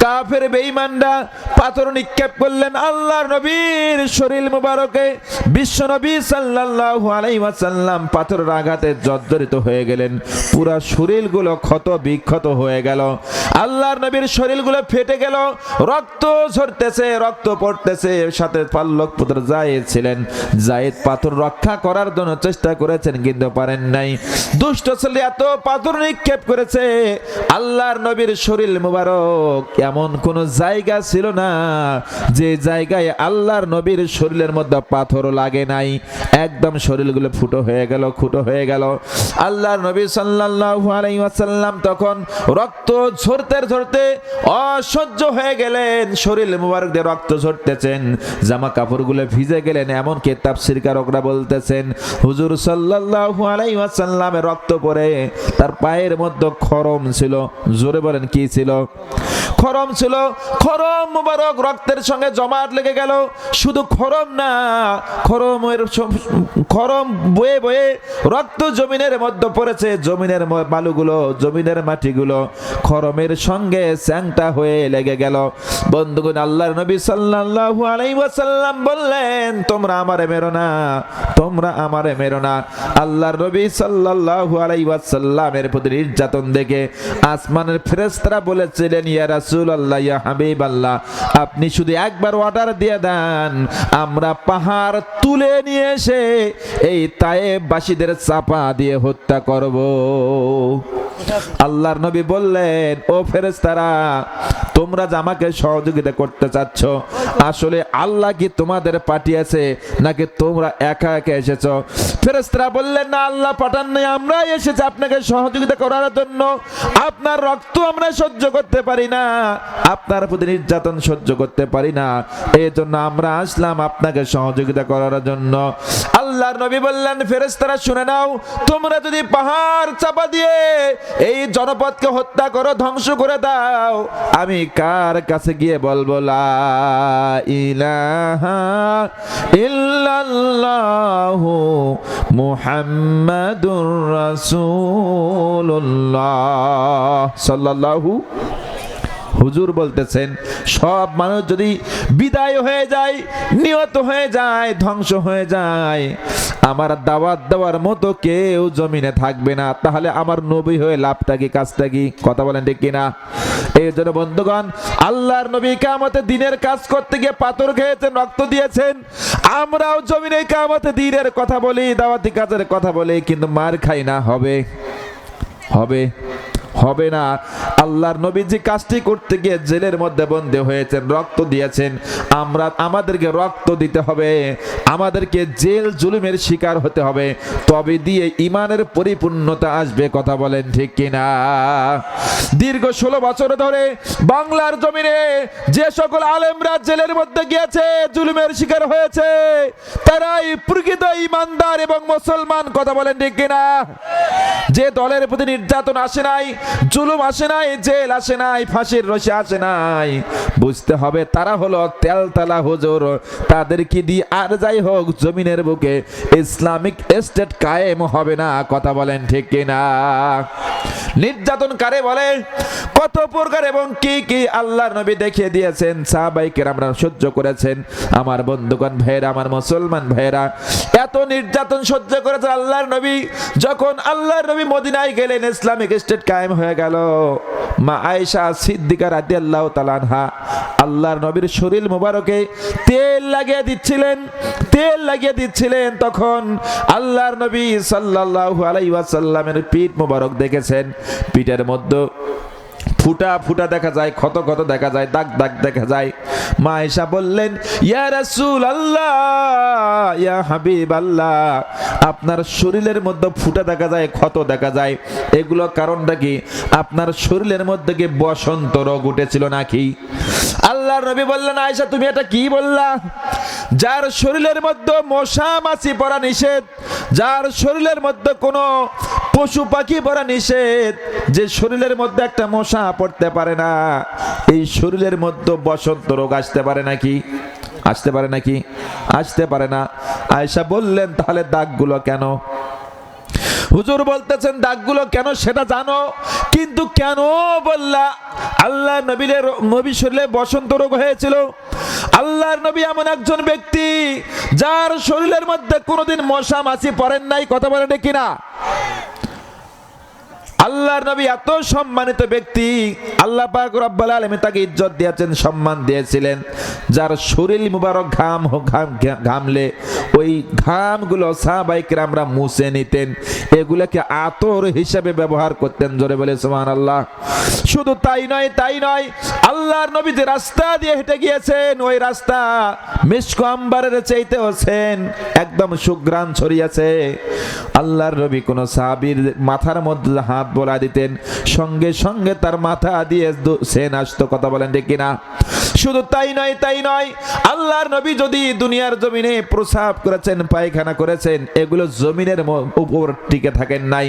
কাফের বেঈমানরা পাথর নিক্ষেপ করলেন আল্লাহর নবীর শরীর মুবারকে। বিশ্বনবী সাল্লাল্লাহু আলাইহি ওয়াসাল্লাম পাথরের আঘাতে জর্জরিত হয়ে গেলেন, পুরা শরীরগুলো ক্ষত বিক্ষত হয়ে গেল। আল্লাহর নবীর শরীরগুলো ফেটে গেল, রক্ত ঝরতেছে, রক্ত পড়তেছে। সাথে পাল্লক পুত্র যায়েদ ছিলেন। যায়েদ পাথর রক্ষা করার জন্য চেষ্টা করেছেন, কিন্তু পারেন নাই। দুষ্ট ছেলে এত পাথর নিক্ষেপ করেছে, আল্লাহর নবীর শরীর মুবারক এমন কোন জায়গা ছিল না যে জায়গায় আল্লাহর নবীর শরীরের মধ্যে পাথর লাগে নাই। একদম শরীরগুলো ফুটো হয়ে গেল, খুঁটো হয়ে গেল। আল্লাহর নবী সাল্লাল্লাহু আলাইহি ওয়াসাল্লাম তখন রক্ত ঝরতে ঝরতে অসহ্য হয়ে গেলেন। শরীর মুবারক দিয়ে রক্ত ঝরতেছেন, জামা কাপড়গুলো ভিজে গেলেন। এমনকি তাফসীরকারকরা বলতেছেন, হুজুর সাল্লাল্লাহু আলাইহি ওয়াসাল্লামের রক্ত পড়ে তার পায়ের মধ্যে খরম ছিল। জোরে বলেন, কি ছিল? খরম ছিল, খরম মুবারক রক্তের সঙ্গে জমাট লেগে গেল। শুধু খরম না, খরম বয়ে বয়ে রক্ত জমিনের মধ্যে পড়েছে। জমিনের বালুগুলো, জমিনের মাটিগুলো খরমের সঙ্গে স্যাংটা হয়ে লেগে গেল। বন্ধুগণ, আল্লাহর নবী সাল্লাল্লাহু আলাইহি ওয়াসাল্লাম বললেন, তোমরা আমারে মেরো না, তোমরা আমারে মেরো না। আল্লাহর নবী সাল্লাল্লাহু আলাইহি ওয়াসাল্লামের প্রতি নির্যাতন দেখে আসমানের ফেরেশতারা বলেছিলেন, ইয়া রাসূলুল্লাহ, ইয়া হাবিবাল্লাহ, আপনি শুধু একবার অর্ডার দিয়ে দেন, আমরা পাহাড় তুলে নিয়ে এসে এই তায়েববাসীদের চাপা দিয়ে হত্যা করব। আল্লাহর নবী বললেন, ও ফেরেশতারা, তোমরা যে আমাকে সহযোগিতা করতে চাচ্ছ, আসলে আল্লাহ কি তোমাদের পাঠিয়েছে নাকি তোমরা একা একা এসেছো? ফেরেশতারা বললেন, না, আল্লাহ পাঠান নাই, আমরাই এসেছি আপনাকে সহযোগিতা করার জন্য। আপনার রক্ত আমরা সহ্য করতে পারি না, আপনার প্রতি নির্যাতন সহ্য করতে পারি না, এই জন্য আমরা আসলাম আপনাকে সহযোগিতা করার জন্য। আল্লাহর নবী বললেন, ফেরেশতারা শুনে নাও, তোমরা যদি পাহাড় চাপা দিয়ে এই জনপদকে হত্যা করো, ধ্বংস করে দাও, আমি কার কাছে গিয়ে বলবো লা ইলাহা ইল্লাল্লাহু মুহাম্মাদুর রাসূলুল্লাহ সাল্লাল্লাহু। হুজুর বলতেছেন, সব মানুষ যদি বিদায় হয়ে যায়, নিহত হয়ে যায়, ধ্বংস হয়ে যায়, আমার দাওয়াত দেওয়ার মতো কেউ জমিনে থাকবে না, তাহলে আমার নবী হয়ে লাভটা কি, কাজটা কি? কথা বলেন ঠিক কিনা? এই জন্য বন্ধুগণ, আল্লাহর নবী কিয়ামতে দিনের কাজ করতে গিয়ে পাথর খেয়েছেন, রক্ত দিয়েছেন। আমরাও জমিনে কিয়ামতে দিনের কথা বলি, দাওয়াতি কাজের কথা বলি, কিন্তু মার খাই না। হবে হবে হবে না। আল্লাহর নবী যে কাজটি করতে গিয়ে জেলের মধ্যে বন্দী হয়েছেন, রক্ত দিয়েছেন, আমাদেরকে রক্ত দিতে হবে, আমাদেরকে জেল জুলুমের শিকার হতে হবে, তবে দিয়ে ইমানের পরিপূর্ণতা আসবে। কথা বলেন ঠিক কিনা? দীর্ঘ 16 বছর ধরে বাংলার জমিনে যে সকল আলেমরা জেলের মধ্যে গিয়েছে, জুলুমের শিকার হয়েছে, তারাই প্রকৃত ইমানদার এবং মুসলমান। কথা বলেন ঠিক কিনা? যে দলের প্রতি নির্যাতন আসে নাই, জুলুম আসে নাই, জেল আসে নাই, ফাঁসির রশি আসে নাই, বুঝতে হবে তারা হলো তেলতলা হুজুর। তাদের কি দিয়ে আর যাই হোক জমিনের বুকে ইসলামিক স্টেট কায়েম হবে না। কথা বলেন ঠিক কিনা? নির্যাতন কারে বলে, কত প্রকার এবং কি কি আল্লাহর নবী দেখিয়ে দিয়েছেন, সাহাবায়ে কেরামরা সহ্য করেছেন। আমার বন্ধুগণ, ভাইরা, আমার মুসলমান ভাইরা, এত নির্যাতন সহ্য করেছেন আল্লাহর নবী। যখন আল্লাহর নবী মদিনায় গেলেন, ইসলামিক স্টেট কায়েম হয়ে গেল। মা আয়েশা সিদ্দিকা রাদিয়াল্লাহু তাআলা আনহা আল্লাহর নবীর শরীর মোবারকে তেল লাগিয়ে দিচ্ছিলেন। তখন আল্লাহর নবী সাল্লাল্লাহু আলাইহি ওয়াসাল্লামের পিঠ মোবারক দেখেছেন, পিঠের মধ্যে ফুটা ফুটা দেখা যায়, ক্ষত ক্ষত দেখা যায়, দাগ দাগ দেখা যায়। মা আয়েশা বললেন, ইয়া রাসূলুল্লাহ, ইয়া হাবিবাল্লাহ, আপনার শরীরের মধ্যে ফুটা দেখা যায়, ক্ষত দেখা যায়, এগুলো কারণটা কি? আপনার শরীরের মধ্যে কি বসন্ত রোগ উঠেছিল নাকি? আল্লাহর নবী বললেন, আয়েশা, তুমি এটা কি বললা? যার শরীরের মধ্যে মশা মাছি পড়া নিষেধ, যার শরীরের মধ্যে কোনো পশু পাখি পড়া নিষেধ, যে শরীরের মধ্যে একটা মশা পড়তে পারে না, এই শরীরের মধ্যে বসন্ত রোগ আসতে পারে নাকি? আসতে পারে নাকি? আসতে পারে না। আয়েশা বললেন, তাহলে দাগগুলো কেন? হুজুর বলতেছেন, দাগগুলো কেন সেটা জানো, কিন্তু কেন বললা? আল্লাহ নবীর শরীরে বসন্ত রোগ হয়েছিল। আল্লাহর নবী এমন একজন ব্যক্তি যার শরীরের মধ্যে কোনোদিন মশা মাছি পড়েন নাই। কথা বলেন কিনা? আল্লাহর নবী এত সম্মানিত ব্যক্তি, আল্লাহ পাক রব্বুল আলামিন তাকে ইজ্জত দিয়েছেন, সম্মান দিয়েছিলেন। যার শরীর মুবারক ঘামলে ওই ঘামগুলো সাহাবায়ে কেরামরা মুছে নিতেন, এগুলোকে আতর হিসেবে ব্যবহার করতেন। জোরে বলে সুবহানাল্লাহ। শুধু তাই নয়, আল্লাহর নবী যে রাস্তা দিয়ে হেঁটে গিয়েছেন, ওই রাস্তা মিশক আম্বারের চাইতে হোসেন একদম সুঘ্রাণ ছড়িয়েছে। আল্লাহর নবী কোন সাহাবীর মাথার মধ্যে হাত বোলা দিতেন, সঙ্গে সঙ্গে তার মাথা দিয়ে সেন আসতো। কথা বলেন ঠিক কিনা? শুধু তাই নয়, আল্লাহর নবী যদি দুনিয়ার জমিনে প্রস্রাব করেছেন, পায়খানা করেছেন, এগুলো জমিনের উপর টিকে থাকেন নাই।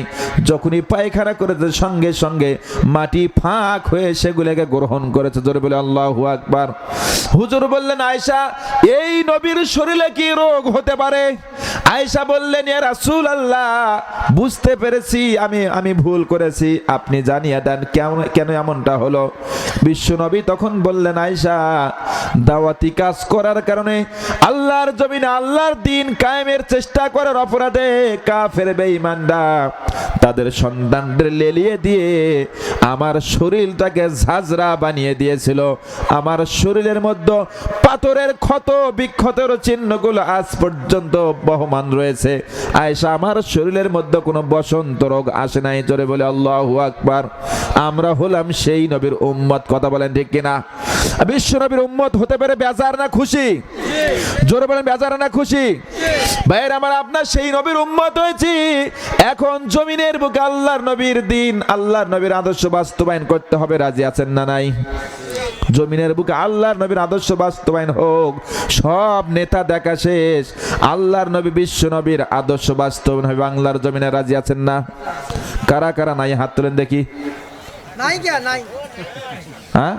যখনই পায়খানা করেছে সঙ্গে সঙ্গে মাটি ফাঁক হয়ে সেগুলোকে গ্রহণ করেছে। জোরে বলে আল্লাহু আকবার। হুজুর বললেন, আয়েশা, এই নবীর শরীরে কি রোগ হতে পারে? আয়েশা বললেন, ইয়া রাসূলুল্লাহ, বুঝতে পেরেছি, আমি ভুল করেছি, আপনি জানিয়ে দেন কেন এমনটা হলো। বিশ্বনবী তখন বললেন, আয়েশা, দাওয়াতি কাজ করার কারণে, আল্লাহর জমিনে আল্লাহর দ্বীন কায়েমের চেষ্টা করার অপরাধে কাফের বেঈমানরা তাদের সন্তানদের লেলিয়ে দিয়ে আমার শরীরটাকে ঝাঁঝরা বানিয়ে দিয়েছিল। আমার শরীরের মধ্যে পাথরের ক্ষত বিক্ষতের চিহ্নগুলো আজ পর্যন্ত বহমান রয়েছে। আয়েশা, আমার শরীরের মধ্যে কোনো বসন্ত রোগ আসে নাই। জোরে বলে আল্লাহু আকবার। আমরা হলাম সেই নবীর উম্মত। কথা বলেন ঠিক কিনা? বিশ্ব নবীর উম্মত হতে পেরে বেজার না খুশি? জোরে বলেন, বেজার না খুশি? ভাইয়ের আমার, আপনার সেই নবীর উম্মত হয়েছি। এখন জমিনের বুকে আল্লাহর নবীর দ্বীন, আল্লাহর নবীর আদর্শ বাস্তবায়ন করতে হবে। রাজি আছেন না নাই? জমিনের বুকে আল্লাহর নবীর আদর্শ বাস্তবায়ন হোক। সব নেতা দেখা শেষ, আল্লাহর নবী বিশ্ব নবীর আদর্শ বাস্তবায়ন হবে বাংলার জমিনে। রাজি আছেন না? কারা কারা নাই হাত তোলেন দেখি। নাই। হ্যাঁ,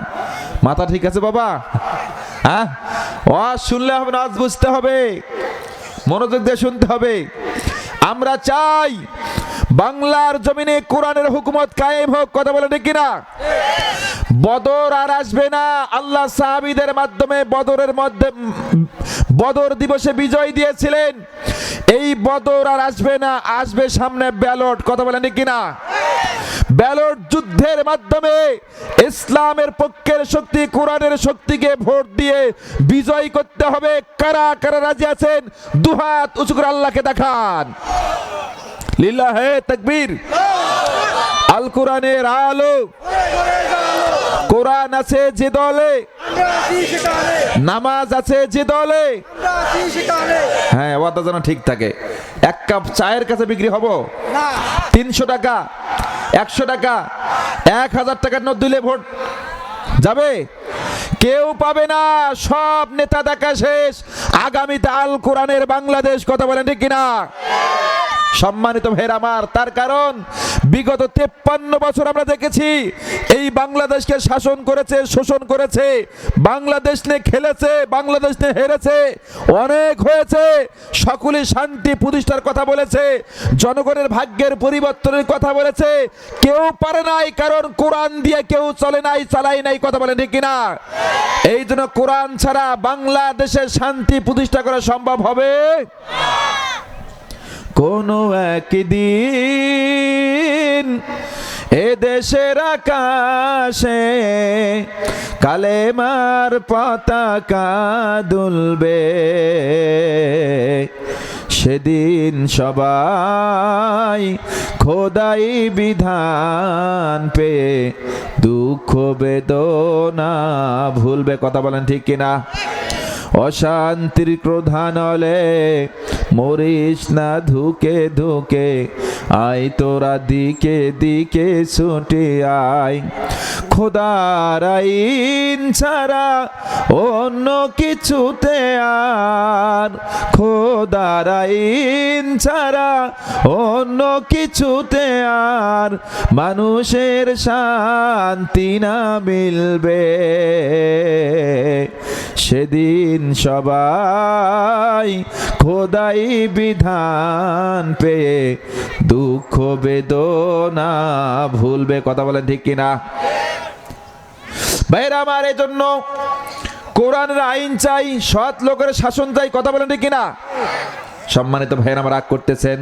মাথা ঠিক আছে বাবা? হ্যাঁ, শুনলে হবে না, আজ বুঝতে হবে, মনোযোগ দিয়ে শুনতে হবে। আমরা চাই বাংলার জমিনে কোরআনের হুকুমত কায়েম হোক। কথা বলে ঠিক কিনা? বদর আর আসবে না। আল্লাহ সাহাবীদের মাধ্যমে বদর দিবসে বিজয় দিয়েছিলেন। এই বদর আর আসবে না, আসবে সামনে ব্যালট। কথা বলেন ঠিক কিনা? ব্যালট যুদ্ধের মাধ্যমে ইসলামের পক্ষের শক্তি, কোরআনের শক্তিকে ভোট দিয়ে বিজয় করতে হবে। কারা কারা রাজি আছেন? দুহাত উঁচু করে আল্লাহকে দেখান। লিল্লাহে তাকবীর। আল কোরআনের আলো। কোরআন আছে যে দলে, নামাজ আছে যে দলে। হ্যাঁ, ওয়াদা যেন ঠিক থাকে। এক কাপ চায়ের কাছে বিক্রি হব 300 টাকা, 100 টাকা, 1000 টাকার নোট দিলে ভোট যাবে? কেউ পাবে না। সব নেতা দেখা শেষ। আগামীতে আল কোরআনের বাংলাদেশ। কথা বলেন ঠিক কিনা? সম্মানিত ভাইরা আমার, তার কারণ বিগত 53 বছর আমরা দেখেছি এই বাংলাদেশকে শাসন করেছে, শোষণ করেছে, বাংলাদেশ নিয়ে খেলেছে, বাংলাদেশ নিয়ে হেরেছে, অনেক হয়েছে। সকলে শান্তি প্রতিষ্ঠার কথা বলেছে, জনগণের ভাগ্যের পরিবর্তনের কথা বলেছে, কেউ পারে নাই, কারণ কোরআন দিয়ে কেউ চলে নাই, চালাই নাই। কথা বলেন ঠিক কিনা? এই জন্য কোরআন ছাড়া বাংলাদেশের শান্তি প্রতিষ্ঠা করা সম্ভব হবে কোনো একদিন। এ দেশের আকাশে কালেমার পতাকা দুলবে, সেদিন সবাই খোদাই বিধান পেয়ে দুঃখ বেদনা ভুলবে। কথা বলেন ঠিক কিনা? অশান্তির ক্রোধানলে মরিস না ধুকে ধুকে, আয় তোরা দিকে দিকে ছুটে আয়। খোদার আইন ছাড়া অন্য কিছুতে আর, খোদার আইন ছাড়া অন্য কিছুতে আর মানুষের শান্তি না মিলবে। সেদিন সবাই খোদাই বিধান পেয়ে দুঃখ বেদনা ভুলবে। কথা বলেন ঠিক কিনা? ভাইরা আমার, এই জন্য কোরআনের আইন চাই, সৎ লোকের শাসন চাই। কথা বলেন ঠিক কিনা? সম্মানিত ভাইরা আমার, রাগ করতেছেন,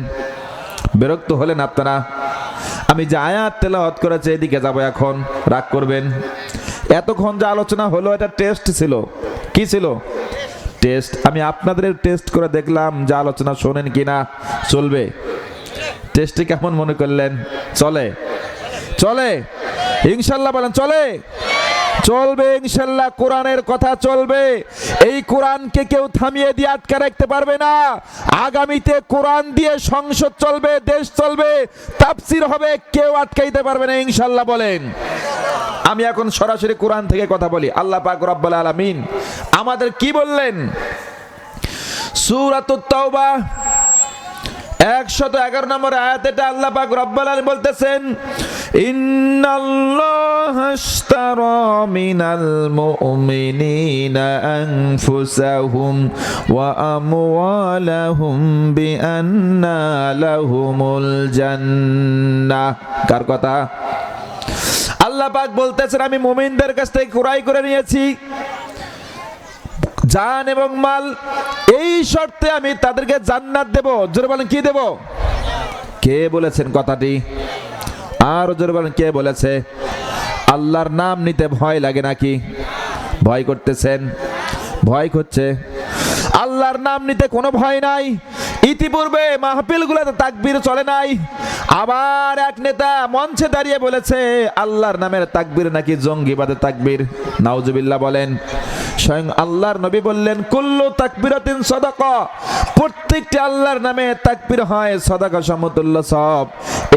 বিরক্ত হলেন আপনারা। আমি যে আয়াত তেলাওয়াত করেছি এদিকে যাব, এখন রাগ করবেন? এতক্ষণ যে আলোচনা হলো এটা টেস্ট ছিল। কি ছিল? টেস্ট। আমি আপনাদের টেস্ট করে দেখলাম যে আলোচনা শোনেন কিনা। চলবে? টেস্টে কেমন মনে করলেন? চলে? চলে ইনশাল্লাহ বলেন চলে? চলবে ইনশাল্লাহ, কোরআনের কথা চলবে। এই কোরআনকে কেউ থামিয়ে দিয়ে আটকে রাখতে পারবে না। আগামীতে কোরআন দিয়ে সংসদ চলবে, দেশ চলবে, তাফসীর হবে, কেউ আটকাইতে পারবে না ইনশাল্লাহ। বলেন। আমি এখন সরাসরি কোরআন থেকে কথা বলি। আল্লাহ পাক রব্বুল আলামিন আমাদের কি বললেন? সূরাতুত তাওবা 111 নম্বর আয়াতে আল্লাহ পাক রব্বুল আলামিন বলতেছেন, ইন্নাল্লাহা আশতারা মিনাল মুমিনিনা আনফুসাহুম ওয়া আমওয়ালাহুম বিআন্না লাহুমুল জান্নাহ। কার কথা? আল্লাহ পাক বলতেছেন, আমি মুমিনদের কাছ থেকে ক্রয় করে নিয়েছি জান এবং মাল, এই শর্তে আমি তাদেরকে জান্নাত দেব। জোরে বলেন, কি দেব? কে বলেছেন কথাটি? আর জোরে বলেন, কে বলেছে? আল্লাহর নাম নিতে ভয় লাগে নাকি? ভয় করতেছেন? ভয় করছে? আল্লাহর নাম নিতে কোনো ভয় নাই। ইতিপূর্বে মাহফিলগুলোতে তাকবীর চলে নাই। আবার এক নেতা মঞ্চে দাঁড়িয়ে বলেছে আল্লাহর নামের তাকবীর নাকি জঙ্গিবাদের তাকবীর। নাউজুবিল্লাহ বলেন। স্বয়ং আল্লাহর নবী বললেন, কুল্লু তাকবীরাতিন সাদাকা, প্রত্যেকটি আল্লাহর নামে তাকবীর হয় সাদাকা সমতুল্য সব।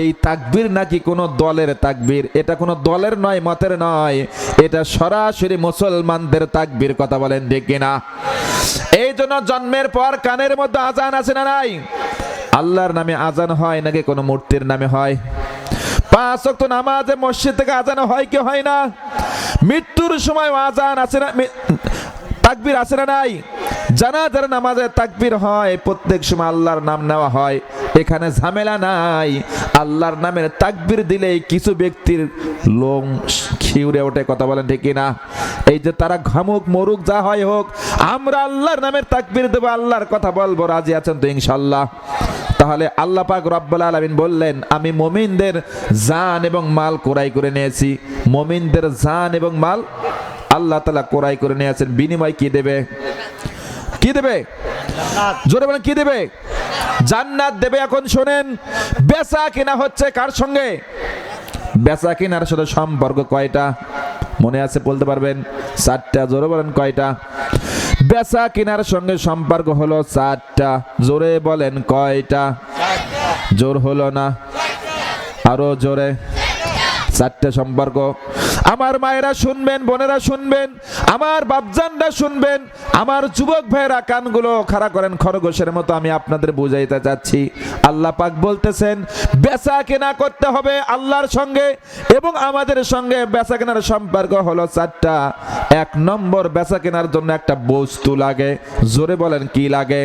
এই তাকবীর নাকি কোনো দলের তাকবীর, এটা কোনো দলের নয়, মতের নয়, এটা সরাসরি মুসলমানদের তাকবীর। কথা বলেন ঠিক কিনা? এই জন্য জন্মের পর কানের মধ্যে আজান আছে না নাই? আল্লাহর নামে আজান হয় নাকি কোনো মূর্তির নামে হয়? 5 ওয়াক্ত নামাজে মসজিদ থেকে আজান হয় কি হয় না? মৃত্যুর সময় আজান আছে না, তাকবীর আছে না নাই? জানাজার নামাজে তাকবীর হয়, প্রত্যেক সময় আল্লাহর নাম নেওয়া হয়, এখানে ঝামেলা নাই। আল্লাহর নামের তাকবীর দিলেই কিছু ব্যক্তির লোম শিউরে ওঠে। কথা বলেন ঠিক কিনা? এই যে তারা ঘামুক মরুক যা হয় হোক, আমরা আল্লাহর নামের তাকবীর দেব, আল্লাহর কথা বলবো। রাজি আছেন তো ইনশাআল্লাহ? তাহলে আল্লাহ পাক রব্বুল আলামিন বললেন, আমি মুমিনদের জান এবং মাল ক্রয় করে নিয়েছি। মুমিনদের জান এবং মাল আল্লাহ তাআলা ক্রয় করে নিয়েছেন। বিনিময় কি দেবে? কি দেবে? জোরে বলেন, কি দেবে? জান্নাত দেবে। এখন শোনেন, বেচা কেনা হচ্ছে কার সঙ্গে? বেচা কেনার সাথে সম্পর্ক কয়টা মনে আছে? বলতে পারবেন? 4টা। জোরে বলেন, কয়টা? বেচা কেনার সঙ্গে সম্পর্ক হলো 4টা। জোরে বলেন, কয়টা? জোর হলো না, আরো জোরে। 4টা সম্পর্ক। আমার মায়েরা শুনবেন, বোনেরা শুনবেন, আমার বাপজানরা শুনবেন, আমার যুবক ভাইয়েরা কানগুলো খাড়া করেন খরগোশের মতো। আমি আপনাদের বুঝাইতে চাচ্ছি, আল্লাহ পাক বলতেছেন বেচা কেনা করতে হবে আল্লাহর সঙ্গে এবং আমাদের সঙ্গে। বেচা কেনার সম্পর্ক হলো 4টা। 1 নম্বর, বেচা কেনার জন্য একটা বস্তু লাগে। জোরে বলেন, কি লাগে?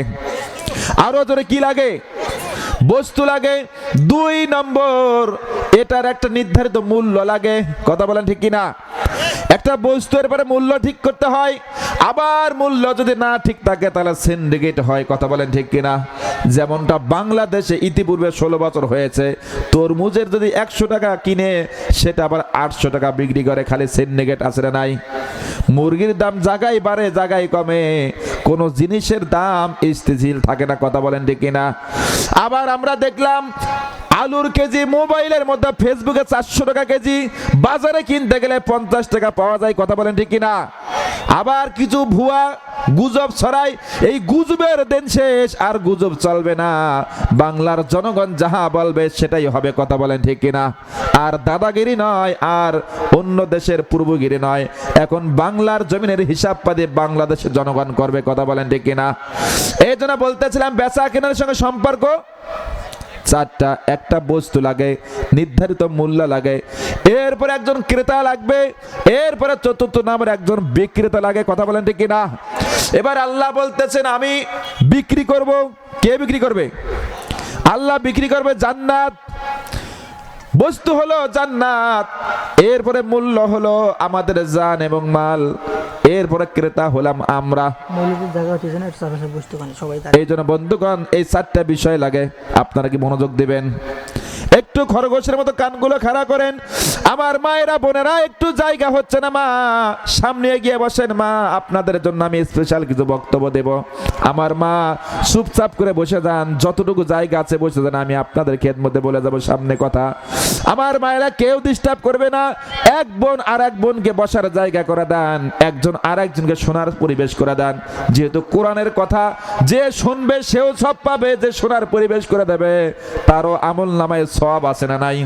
আরো জোরে, কি লাগে? বস্তু লাগে। 2 নম্বর, এটার একটা নির্ধারিত মূল্য লাগে। কথা বলেন ঠিক কিনা? একটা বস্তুর পরে মূল্য ঠিক করতে হয়, আবার মূল্য যদি না ঠিক থাকে তাহলে সিন্ডিকেট হয়। কথা বলেন ঠিক কিনা? যেমনটা বাংলাদেশে ইতিপূর্বে 16 বছর হয়েছে, তরমুজের যদি 100 টাকা কিনে সেটা আবার 800 টাকা বিক্রি করে। খালি সিন্ডিকেট আছে না নাই? মুরগির দাম জায়গায় বাড়ে জায়গায় কমে, কোন জিনিসের দাম স্থিতিশীল থাকে না। কথা বলেন ঠিক কিনা? আবার আমরা দেখলাম আলুর কেজি মোবাইলের মধ্যে ফেসবুকে 400 টাকা কেজি, বাজারে কিনতে গেলে 50 টাকা পাওয়া যায়। কথা বলেন ঠিক কিনা? আবার কিছু ভুয়া গুজব ছড়ায়, এই গুজবের দিন শেষ, আর গুজব চলবে না। বাংলার জনগণ যাহা বলবে সেটাই হবে। কথা বলেন ঠিক কিনা? আর দাদাগিরি নয়, আর অন্য দেশের পূর্বগিরি নয়। এখন বাংলার জমিনের হিসাব পাতি বাংলাদেশের জনগণ করবে। কথা বলেন ঠিক কিনা? এই জন্য বলতেছিলাম বেচা কেনার সঙ্গে সম্পর্ক 4টা। একটা বস্তু লাগে, নির্ধারিত মূল্য লাগে, এরপরে একজন ক্রেতা লাগবে, এরপরে 4র্থ নাম্বার একজন বিক্রেতা লাগে। কথা বলেন ঠিক কিনা? এবার আল্লাহ বলতেছেন আমি বিক্রি করব। কে বিক্রি করবে? আল্লাহ বিক্রি করবে জান্নাত। বস্তু হলো জান্নাত, এরপরে মূল্য হলো আমাদের জান এবং মাল, এরপরে ক্রেতা হলাম আমরা। এই জন্য বন্ধুগণ, এই 4টা বিষয় লাগে। আপনারা কি মনোযোগ দিবেন? একটু একটু খরগোশের মতো কানগুলো খাড়া করেন। আমার মায়েরা বোনেরা একটু জায়গা হচ্ছে না মা, সামনে এগিয়ে বসেন মা, আপনাদের জন্য আমি স্পেশাল কিছু বক্তব্য দেব। আমার মা চুপচাপ করে বসে যান, যতটুকু জায়গা আছে বসে যান, আমি আপনাদের খেদমতে বলে যাব সামনে কথা। আমার মায়েরা কেউ ডিস্টার্ব করবে না, এক বোন আর এক বোনকে বসার জায়গা করে দেন, একজন আর একজনকে শোনার পরিবেশ করে দেন। যেহেতু কোরআনের কথা, যে শুনবে সেও সব পাবে, যে শোনার পরিবেশ করে দেবে তারও আমল নামায় সওয়াব আছে না নাই?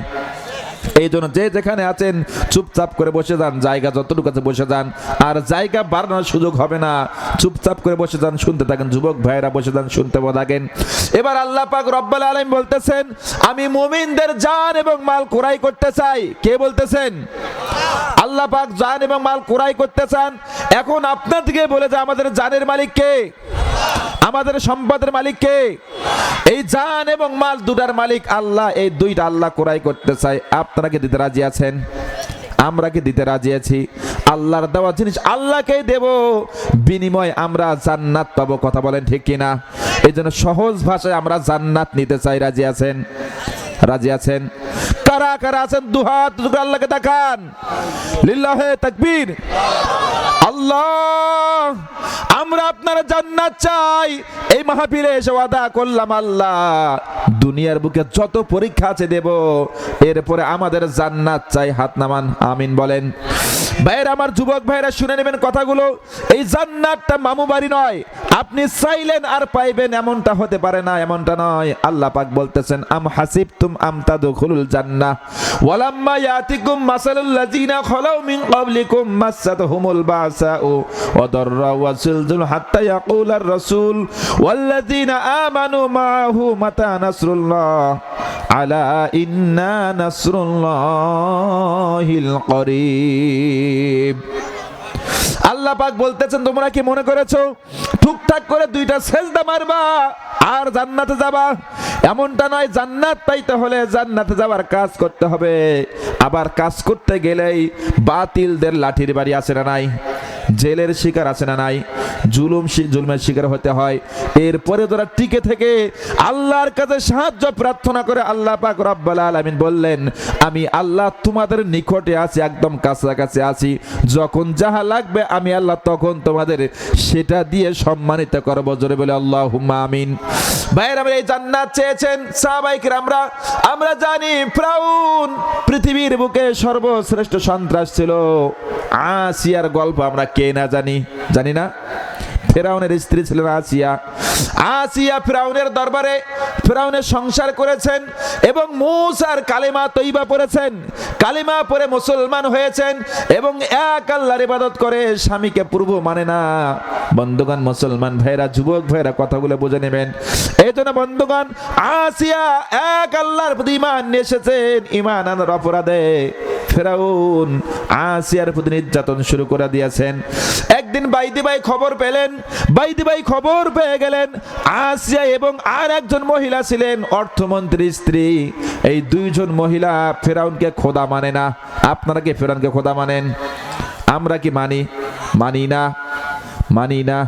এই জন্য যে যেখানে আছেন চুপচাপ করে বসে যান, জায়গা যতটুকু আছে বসে যান, আর জায়গা বাড়ানোর সুযোগ হবে না, চুপচাপ করে বসে যান, শুনতে থাকেন। যুবক ভাইরা বসে যান, শুনতে থাকেন। এবার আল্লাহ পাক রব্বুল আলামিন বলতেছেন, আমি মুমিনদের জান এবং মাল ক্রয় করতে চাই। কে বলতেছেন? আল্লাহ পাক জান এবং মাল ক্রয় করতে চান। এখন আপনার দিকে বলে যে আমাদের জানের মালিক কে? আমাদের সম্পদের মালিক কে? এই জান এবং মাল দুটার মালিক আল্লাহ। এই দুইটা আল্লাহ ক্রয় করতে চাই। আপনারা কি দিতে রাজি আছেন? আমরা কি দিতে রাজি আছি? আল্লাহর দেওয়া জিনিস আল্লাহকেই দেব, বিনিময় আমরা জান্নাত পাবো। কথা বলেন ঠিক কিনা? এই জন্য সহজ ভাষায় আমরা জান্নাত নিতে চাই। রাজি আছেন? রাজি আছেন? কারা কারা আছেন দুহাত আল্লাহকে দেখান। লিল্লাহে তাকবীর। আল্লাহ, আমরা আপনার জান্নাত চাই। এই মাহফিলে এসে ওয়াদা করলাম আল্লাহ, দুনিয়ার বুকে যত পরীক্ষা আছে দেব, এরপরে আমাদের জান্নাত চাই। হাত নামান, আমিন বলেন। ভাইরা আমার, যুবক ভাইরা শুনে নেবেন কথাগুলো। এই জান্নাতটা মামু বাড়ি নয়, আপনি চাইলেন আর পাইবেন এমনটা হতে পারে না, এমনটা নয়। আল্লাহ পাক বলতেছেন, আম হাসিবতুম আম তাদখুলুল জান্নাহ ওয়ালাম্মা ইয়াতিকুম মাসালুল লাযিনা খালাউ মিন ক্বাবলিকুম মাসাতহুমুল বাসাউ ওয়া দাররা ওয়া জিলজিলু হাত্তা ইয়াকুলার রাসূল ওয়াল্লাযিনা আমানু মাআহু মাতা নাসরুল্লাহ আলা ইন্না নাসরুল্লাহিল করিব। আল্লাহ পাক বলতেছেন, তোমরা কি মনে করেছো টুকটাক করে দুইটা সেজদা মারবা আর জান্নাতে যাবা? এমনটা নয়। জান্নাত পাইতে হলে জান্নাতে যাবার কাজ করতে হবে। আবার কাজ করতে গেলেই বাতিলদের লাঠির বাড়ি আছে না নাই? জেলের শিকার আছে না নাই? জুলুমের শিকার হতে হয়। এরপরে তোরা টিকে থেকে আল্লাহর কাছে সাহায্য প্রার্থনা করে আল্লাহ পাক রব্বুল আলামিন বললেন, আমি আল্লাহ তোমাদের নিকটে আছি, একদম কাছাকাছি আছি। যখন যাহা লাগবে আমি আল্লাহ তখন তোমাদের সেটা দিয়ে সম্মানিত করব। জোরে বলে আল্লাহুম্মা আমিন। ভাইরা, এই জান্নাত চেয়েছেন সাহাবায়ে কেরামরা। আমরা জানি ফিরআউন পৃথিবীর বুকে সর্বশ্রেষ্ঠ সন্ত্রাস ছিল। আসিয়ার গল্প আমরা কে না জানি? জানি না? ফিরআউনের স্ত্রী ছিলেন আসিয়া। আসিয়া ফিরআউনের দরবারে ফিরআউনের সংসার করেছেন এবং মুসার কালেমা তৈবা পড়েছেন। কালেমা পড়ে মুসলমান হয়েছেন এবং এক আল্লাহর ইবাদত করে, স্বামীকে পূর্ব মানে না। বন্ধুগণ, মুসলমান ভাইরা, যুবক ভাইরা, কথাগুলো বুঝে নেবেন। এই জন্য বন্ধুগণ, আসিয়া এক আল্লাহর প্রতি ঈমান নিয়ে এসেছেন। ঈমান আনার অপরাধে ফিরআউন আসিয়ার প্রতি নির্যাতন শুরু করে দিয়েছেন। একদিন বাইদি ভাই খবর পেলেন। বাইদি ভাই খবর পেয়ে গেলেন আসিয়া এবং আর একজন মহিলা ছিলেন অর্থমন্ত্রীর স্ত্রী। এই দুইজন মহিলা ফিরআউনকে খোদা মানে না। আপনারা কি ফিরআউনকে খোদা মানেন? আমরা কি মানি? মানি না, মানি না।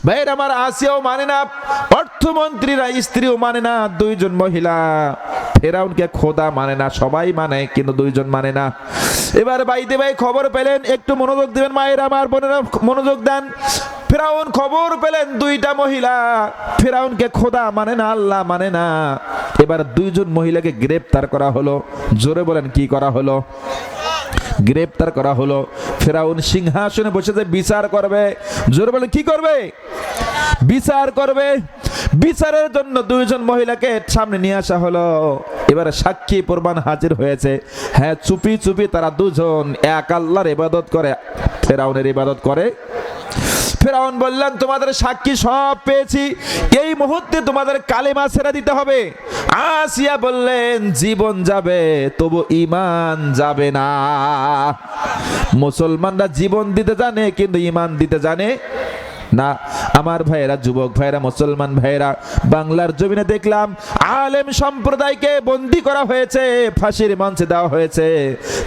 ভাইয়ের আমার, আসিয়াও মানে না, অর্থমন্ত্রীরা স্ত্রীও মানে না। দুইজন মহিলা ফিরআউনকে খোদা মানে না। সবাই মানে, কিন্তু দুইজন মানে না। এবার বাইদি ভাই খবর পেলেন। একটু মনোযোগ দিবেন মায়ের আমার, বোনেরা মনোযোগ দেন। ফিরআউন খবর পেলেন দুইটা মহিলা ফিরআউনকে খোদা মানে না, আল্লাহ মানে না। এবার দুইজন মহিলাকে গ্রেফতার করা হলো। জোরে বলেন, কি করা হলো? গ্রেফতার করা হলো। ফিরআউন সিংহাসনে বসে যে বিচার করবে। জোরে বলেন, কি করবে? বিচার করবে। বিচারের জন্য দুইজন মহিলাকে সামনে নিয়ে আসা হলো। এবারে সাক্ষী প্রমাণ হাজির হয়েছে। হ্যাঁ, চুপি চুপি তারা দুজন এক আল্লাহর ইবাদত করে, ফিরআউনের ইবাদত করে। ফিরআউন বললেন, তোমাদের সাক্ষী সব পেয়েছি, এই মুহূর্তে তোমাদের কালেমা ছেড়ে দিতে হবে। আসিয়া বললেন, জীবন যাবে তবু ঈমান যাবে না। মুসলমানরা জীবন দিতে জানে কিন্তু ঈমান দিতে জানে না। আমার ভাইয়েরা, যুবক ভাইয়েরা, মুসলমান ভাইয়েরা, বাংলার জমিনে দেখলাম আলেম সম্প্রদায়কে বন্দী করা হয়েছে, ফাঁসির মঞ্চে দেওয়া হয়েছে,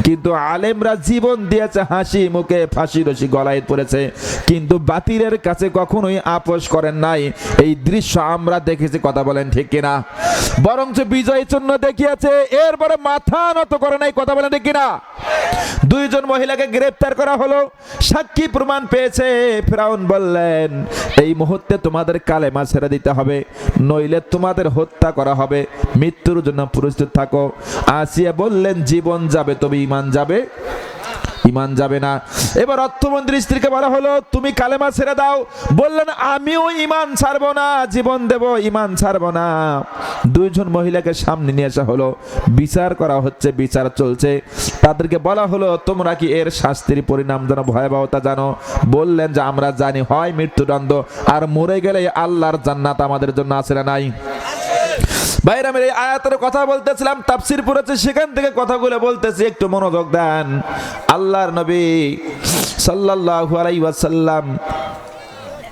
কিন্তু আলেমরা জীবন দিয়েছে, হাসি মুখে ফাঁসি রশি গলায় পড়েছে, কিন্তু বাতিলের কাছে কখনোই আপোষ করেন নাই। এই দৃশ্য আমরা দেখেছি। কথা বলেন ঠিক কিনা? বরঞ্চ বিজয় চিহ্ন দেখিয়েছে, এরপরে মাথা নত করে নাই। কথা বলেন ঠিক কিনা? দুইজন মহিলাকে গ্রেফতার করা হলো, সাক্ষী প্রমাণ পেয়েছে। ফিরআউন বললেন, এই মুহূর্তে তোমাদের কালেমা ছেড়ে দিতে হবে, নইলে তোমাদের হত্যা করা হবে, মৃত্যুর জন্য প্রস্তুত থাকো। আসিয়া বললেন, জীবন যাবে তবে ঈমান যাবে? ঈমান যাবে না। এবার অর্থমন্ত্রী স্ত্রীকে বলা হলো, তুমি কালেমা ছেড়ে দাও। বললেন, আমিও ঈমান ছাড়বো না, জীবন দেব, ঈমান ছাড়বো না। দুইজন মহিলাকে সামনে নিয়ে আসা হলো, বিচার করা হচ্ছে, বিচার চলছে। তাদেরকে বলা হলো, তোমরা কি এর শাস্তির পরিণাম জানো, ভয়াবহতা জানো? বললেন যে আমরা জানি, হয় মৃত্যুদণ্ড, আর মরে গেলে আল্লাহর জান্নাত আমাদের জন্য আছে না নাই? ভাইরা মেরে, এই আয়াতের কথা বলতেছিলাম, তাফসীর পড়েছে, সেখান থেকে কথাগুলো বলতেছি, একটু মনোযোগ দেন। আল্লাহর নবী সাল্লাল্লাহু আলাইহি ওয়াসাল্লাম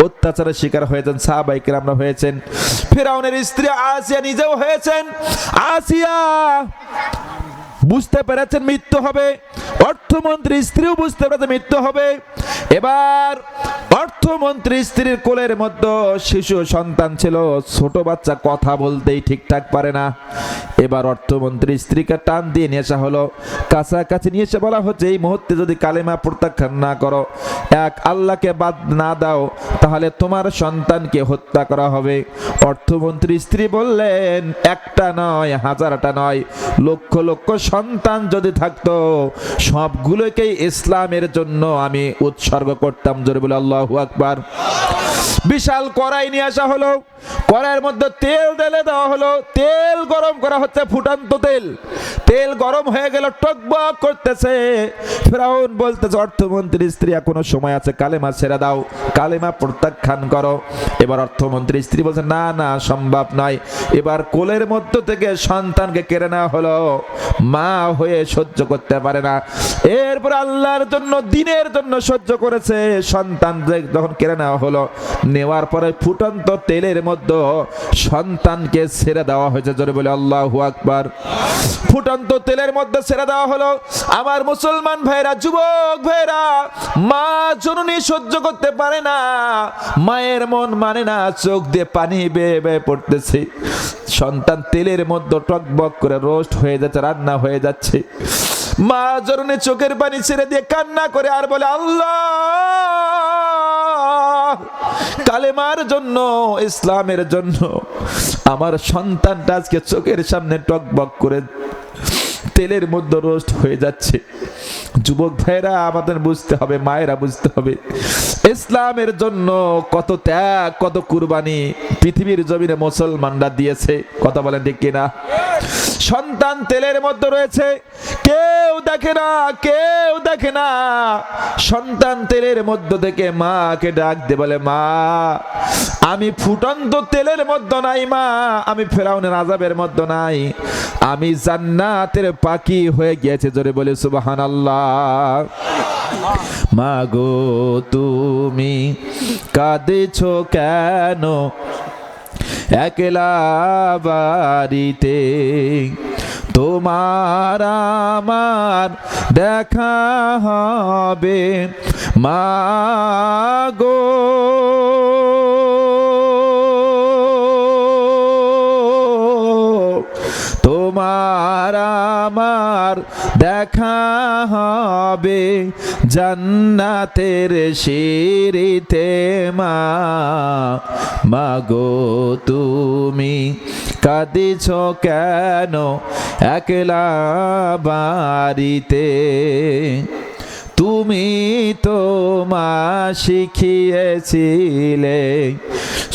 অত্যাচারের শিকার হয়েছেন, সাহাবায়ে কেরামরা হয়েছেন, ফিরআউনের স্ত্রী আসিয়া নিজেও হয়েছেন। আসিয়া বুঝতে পেরেছেন মৃত্যু হবে, অর্থমন্ত্রী স্ত্রীও বুঝতে পেরেছে মৃত্যু হবে। এবার অর্থমন্ত্রী স্ত্রীর কোলের মধ্যে শিশু সন্তান ছিল, ছোট বাচ্চা, কথা বলতেই ঠিকঠাক পারে না। এবার অর্থমন্ত্রী স্ত্রীকে টান দিয়ে নিয়ে আসা হলো, কাছাকাছি নিয়ে এসে বলা হচ্ছে, এই মুহূর্তে যদি কালেমা প্রত্যাখ্যান না করো, এক আল্লাহকে বাদ না দাও, তাহলে তোমার সন্তানকে হত্যা করা হবে। অর্থমন্ত্রী স্ত্রী বললেন, একটা নয়, হাজারটা নয়, লক্ষ লক্ষ সন্তান যদি থাকতো, সবগুলোকেই ইসলামের জন্য আমি উৎসর্গ করতাম। জোরে বলে আল্লাহু আকবার। বিশাল কড়াই নিয়ে আসা হলো, কড়াইয়ের মধ্যে তেল ঢেলে দেওয়া হলো, তেল গরম করা হচ্ছে, ফুটান্ত তেল। তেল গরম হয়ে গেল, টকবক করতেছে। ফিরআউন বলতেছে, অর্থমন্ত্রী স্ত্রী এখনো সময় আছে, কালেমা ছেড়ে দাও, কালেমা প্রত্যাখ্যান করো। এবার অর্থমন্ত্রী স্ত্রী বলছে, না না, সম্ভব নয়। এবার কোলের মধ্য থেকে সন্তানকে কেড়ে নেওয়া হলো, মা হয়ে সহ্য করতে পারে না। এরপর আল্লাহর জন্য, দিনের জন্য সহ্য করেছে। সন্তান যখন কেড়ে নেওয়া হলো, নেওয়ার পরে ফুটন্ত তেলের মধ্যে সন্তানকে ছেড়ে দেওয়া হয়েছে। জোরে বলে আল্লাহু আকবার। ফুটন্ত তেলের মধ্যে ছেড়ে দেওয়া হলো। আমার মুসলমান ভাইরা, যুবক ভাইরা, মা জননী সহ্য করতে পারে না, মায়ের মন মানে না, চোখ দিয়ে পানি বেয়ে বেয়ে পড়তেছে। সন্তান তেলের মধ্যে টকবক করে রোস্ট হয়ে যাচ্ছে, রান্না হয়ে যাচ্ছে। মা জননী চোখের পানি ছেড়ে দিয়ে কান্না করে আর বলে, আল্লাহ, কালেমার জন্য, ইসলামের জন্য আমার সন্তানটা আজকে চোখের সামনে টকবক করে তেলের মধ্যে রোস্ট হয়ে যাচ্ছে। যুবক ভাইরা, আমাদের বুঝতে হবে, মায়েরা বুঝতে হবে, ইসলামের জন্য কত ত্যাগ, কত কুরবানি পৃথিবীর জমিনে মুসলমানরা দিয়েছে। কথা বলেন ঠিক কিনা? সন্তান তেলের মধ্যে রয়েছে, কেউ দেখে না, কেউ দেখে না। সন্তান তেলের মধ্য থেকে মাকে ডাক দিয়ে বলে, মা, আমি ফুটন্ত তেলের মধ্যে নাই, মা, আমি ফিরআউনের আযাবের মধ্যে নাই, আমি জান্নাতের পাখি হয়ে গিয়েছে। জোরে বলে সুবহানাল্লাহ। মা গো, তুমি কাঁদেছো কেন একলা বাড়িতে? তোমার আমার দেখা হবে মা গো। তোমার আমার দেখা হবে জান্নাতের সিঁড়িতে মা। মাগো, তুমি কাঁদিছ কেন একলা বাড়িতে? তুমি তো মা শিখিয়েছিলে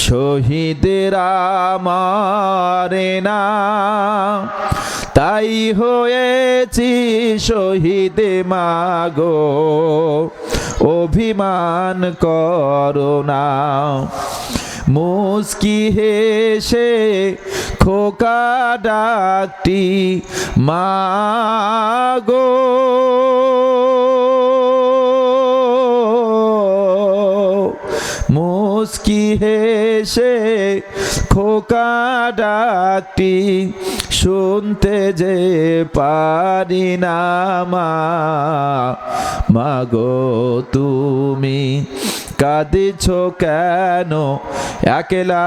শহীদরা মরে না, তাই হয়েছি শহীদ মাগো, অভিমান করো না। মুস্কি হেসে খোকা ডাকটি মাগো, মুস্কি হেসে খোকা ডাকটি শুনতে যে পারি না মা। মাগো, তুমি কাঁদিছ কেন একলা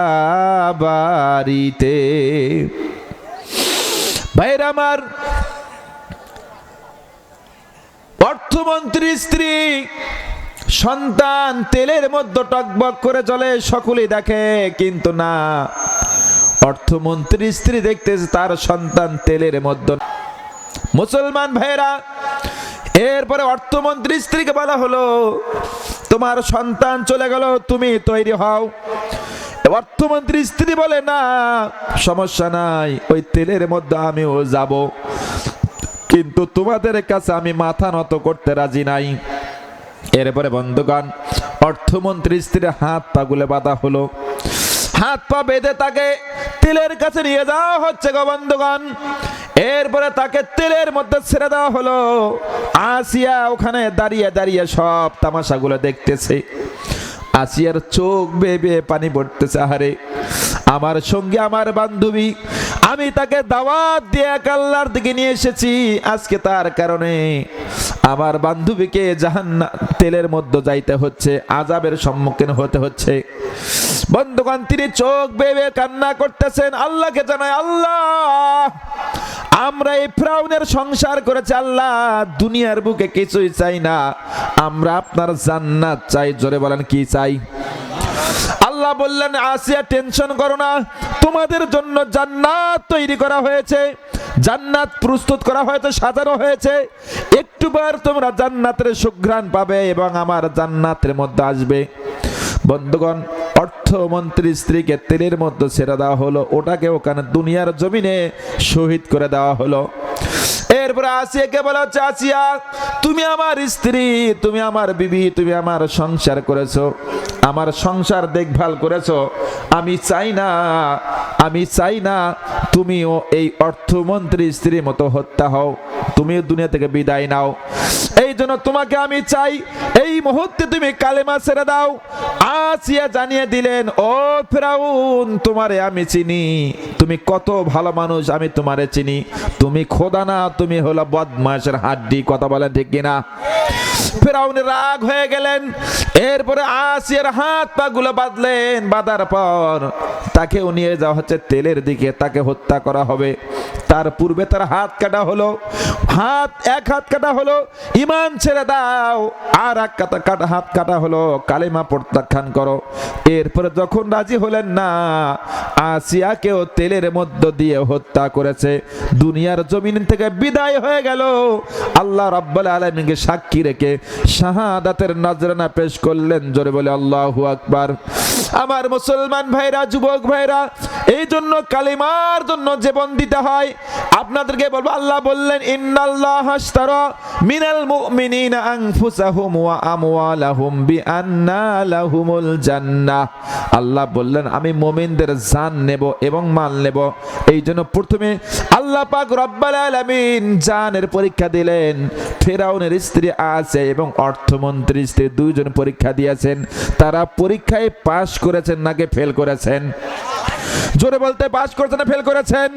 বাড়িতে। ভাইরা আমার, অর্থমন্ত্রী স্ত্রী সন্তান তেলের মধ্যে টকবক করে চলে, সকলেই দেখে, কিন্তু না, অর্থমন্ত্রী স্ত্রী দেখতেছে তার সন্তান তেলের মধ্যে। মুসলমান ভাইরা, এরপরে অর্থমন্ত্রী স্ত্রীকে বলা হলো তোমার সন্তান চলে গেল, তুমি তৈরি হও। অর্থমন্ত্রী স্ত্রী বলে না, সমস্যা নাই, ওই তেলের মধ্যে আমিও যাব, কিন্তু তোমাদের কাছে আমি মাথা নত করতে রাজি নাই। এরপরে বন্ধুগণ, অর্থমন্ত্রী স্ত্রীর হাত পা গুলে বাঁধা হলো, হাত পা বেঁধে তাকে তেলের কাছে নিয়ে যাওয়া হচ্ছে গো বন্ধুগণ। এরপরে তাকে তেলের মধ্যে ছেড়ে দেওয়া হলো। আসিয়া ওখানে দাঁড়িয়ে দাঁড়িয়ে সব তামাশাগুলো দেখতেছে। আসিয়ার চোখ বেয়ে বেয়ে পানি পড়তেছে। আহারে, আমার সঙ্গে আমার বান্ধবী, আমি তাকে দাওয়াত দিয়ে এক আল্লাহর দিকে নিয়ে এসেছি, আজকে তার কারণে আমার বান্ধবীকে জাহান্নাম তেলের মধ্যে যাইতে হচ্ছে, আযাবের সম্মুখীন হতে হচ্ছে। বন্ধুগণ, তিনি চোখ বেয়ে বেয়ে কান্না করতেছেন, আল্লাহকে জানায়, আল্লাহ, আমরা এই ফিরআউনের সংসার করেছি, আল্লাহ দুনিয়ার বুকে কিছুই চাই না, আমরা আপনার জান্নাত চাই। জোরে বলেন, কি চাই? আল্লাহ বললেন, আসিয়া টেনশন করো না, তোমাদের জন্য জান্নাত তৈরি করা হয়েছে, জান্নাত প্রস্তুত করা হয়েছে, সাজানো হয়েছে, একটুবার তোমরা জান্নাতের সুঘ্রাণ পাবে এবং আমার জান্নাতের মধ্যে আসবে। বন্ধুগণ, অর্থমন্ত্রী স্ত্রীকে তেলের মধ্যে ছেড়ে দেওয়া হলো, ওটাকে ওখানে দুনিয়ার জমিনে শহীদ করে দেওয়া হলো। এরপরে আসিয়াকে বলা হচ্ছে, আসিয়া তুমি আমার স্ত্রী, তুমি আমার বিবি, তুমি আমার সংসার করেছো, আমার সংসার দেখভাল করেছো, আমি চাই না তুমিও এই অর্থমন্ত্রী স্ত্রীর মতো হত্যা হও, তুমিও দুনিয়া থেকে বিদায় নাও। এই জন্য তোমাকে আমি চাই, এই মুহূর্তে তুমি কালেমা ছেড়ে দাও। আসিয়া জানিয়ে দিলেন, ও ফিরআউন, তোমারে আমি চিনি, তুমি কত ভালো মানুষ, আমি তোমারে চিনি, তুমি খোদা না, তুমি হলো বদমাশের হাড্ডি। কথা বলেন ঠিক কিনা? ফিরআউন রাগ হয়ে গেলেন। এরপরে আসিয়ার হাত পা গুলো বাঁধলেন, বাঁধার পর তাকেও নিয়ে যাওয়া হচ্ছে তেলের দিকে, তাকে হত্যা করা হবে। তার পূর্বে তার হাত কাটা হলো, এক হাত কাটা হলো, ঈমান ছেড়ে দাও, আর এক হাত কাটা হলো, কালেমা প্রত্যাখ্যান করো। এরপরে যখন রাজি হলেন না, আসিয়াকেও তেলের মধ্য দিয়ে হত্যা করেছে, দুনিয়ার জমিন থেকে বিদায় হয়ে গেল। আল্লাহ রাব্বুল আলামিনকে সাক্ষী রেখে শাহাদাতের নজরানা পেশ করলেন। জোরে বলে আল্লাহু আকবার। আমার মুসলমান ভাইরা, যুবক ভাইরা, এই জন্য কালিমার জন্য জীবন দিতে হয়। আপনাদেরকে বলবো, আল্লাহ বললেন, ইন্নাল্লাহা আশতারা মিনাল মুমিনিনা আনফুসাহুম ওয়া আমওয়ালাহুম বিআন্না লাহুমুল জান্নাহ। আল্লাহ বললেন, আমি মুমিনদের জান নেব এবং মাল নেব। এই জন্য প্রথমে আল্লাহ পাক রব্বুল আলামিন জানের পরীক্ষা দিলেন। ফিরআউনের স্ত্রী আসিয়া এবং অর্থমন্ত্রী স্ত্রী দুইজন পরীক্ষা দিয়েছেন। তারা পরীক্ষায় পাশ করেছেন নাকি ফেল করেছেন? জোরে বলতে, পাশ করেছেন না ফেল করেছেন?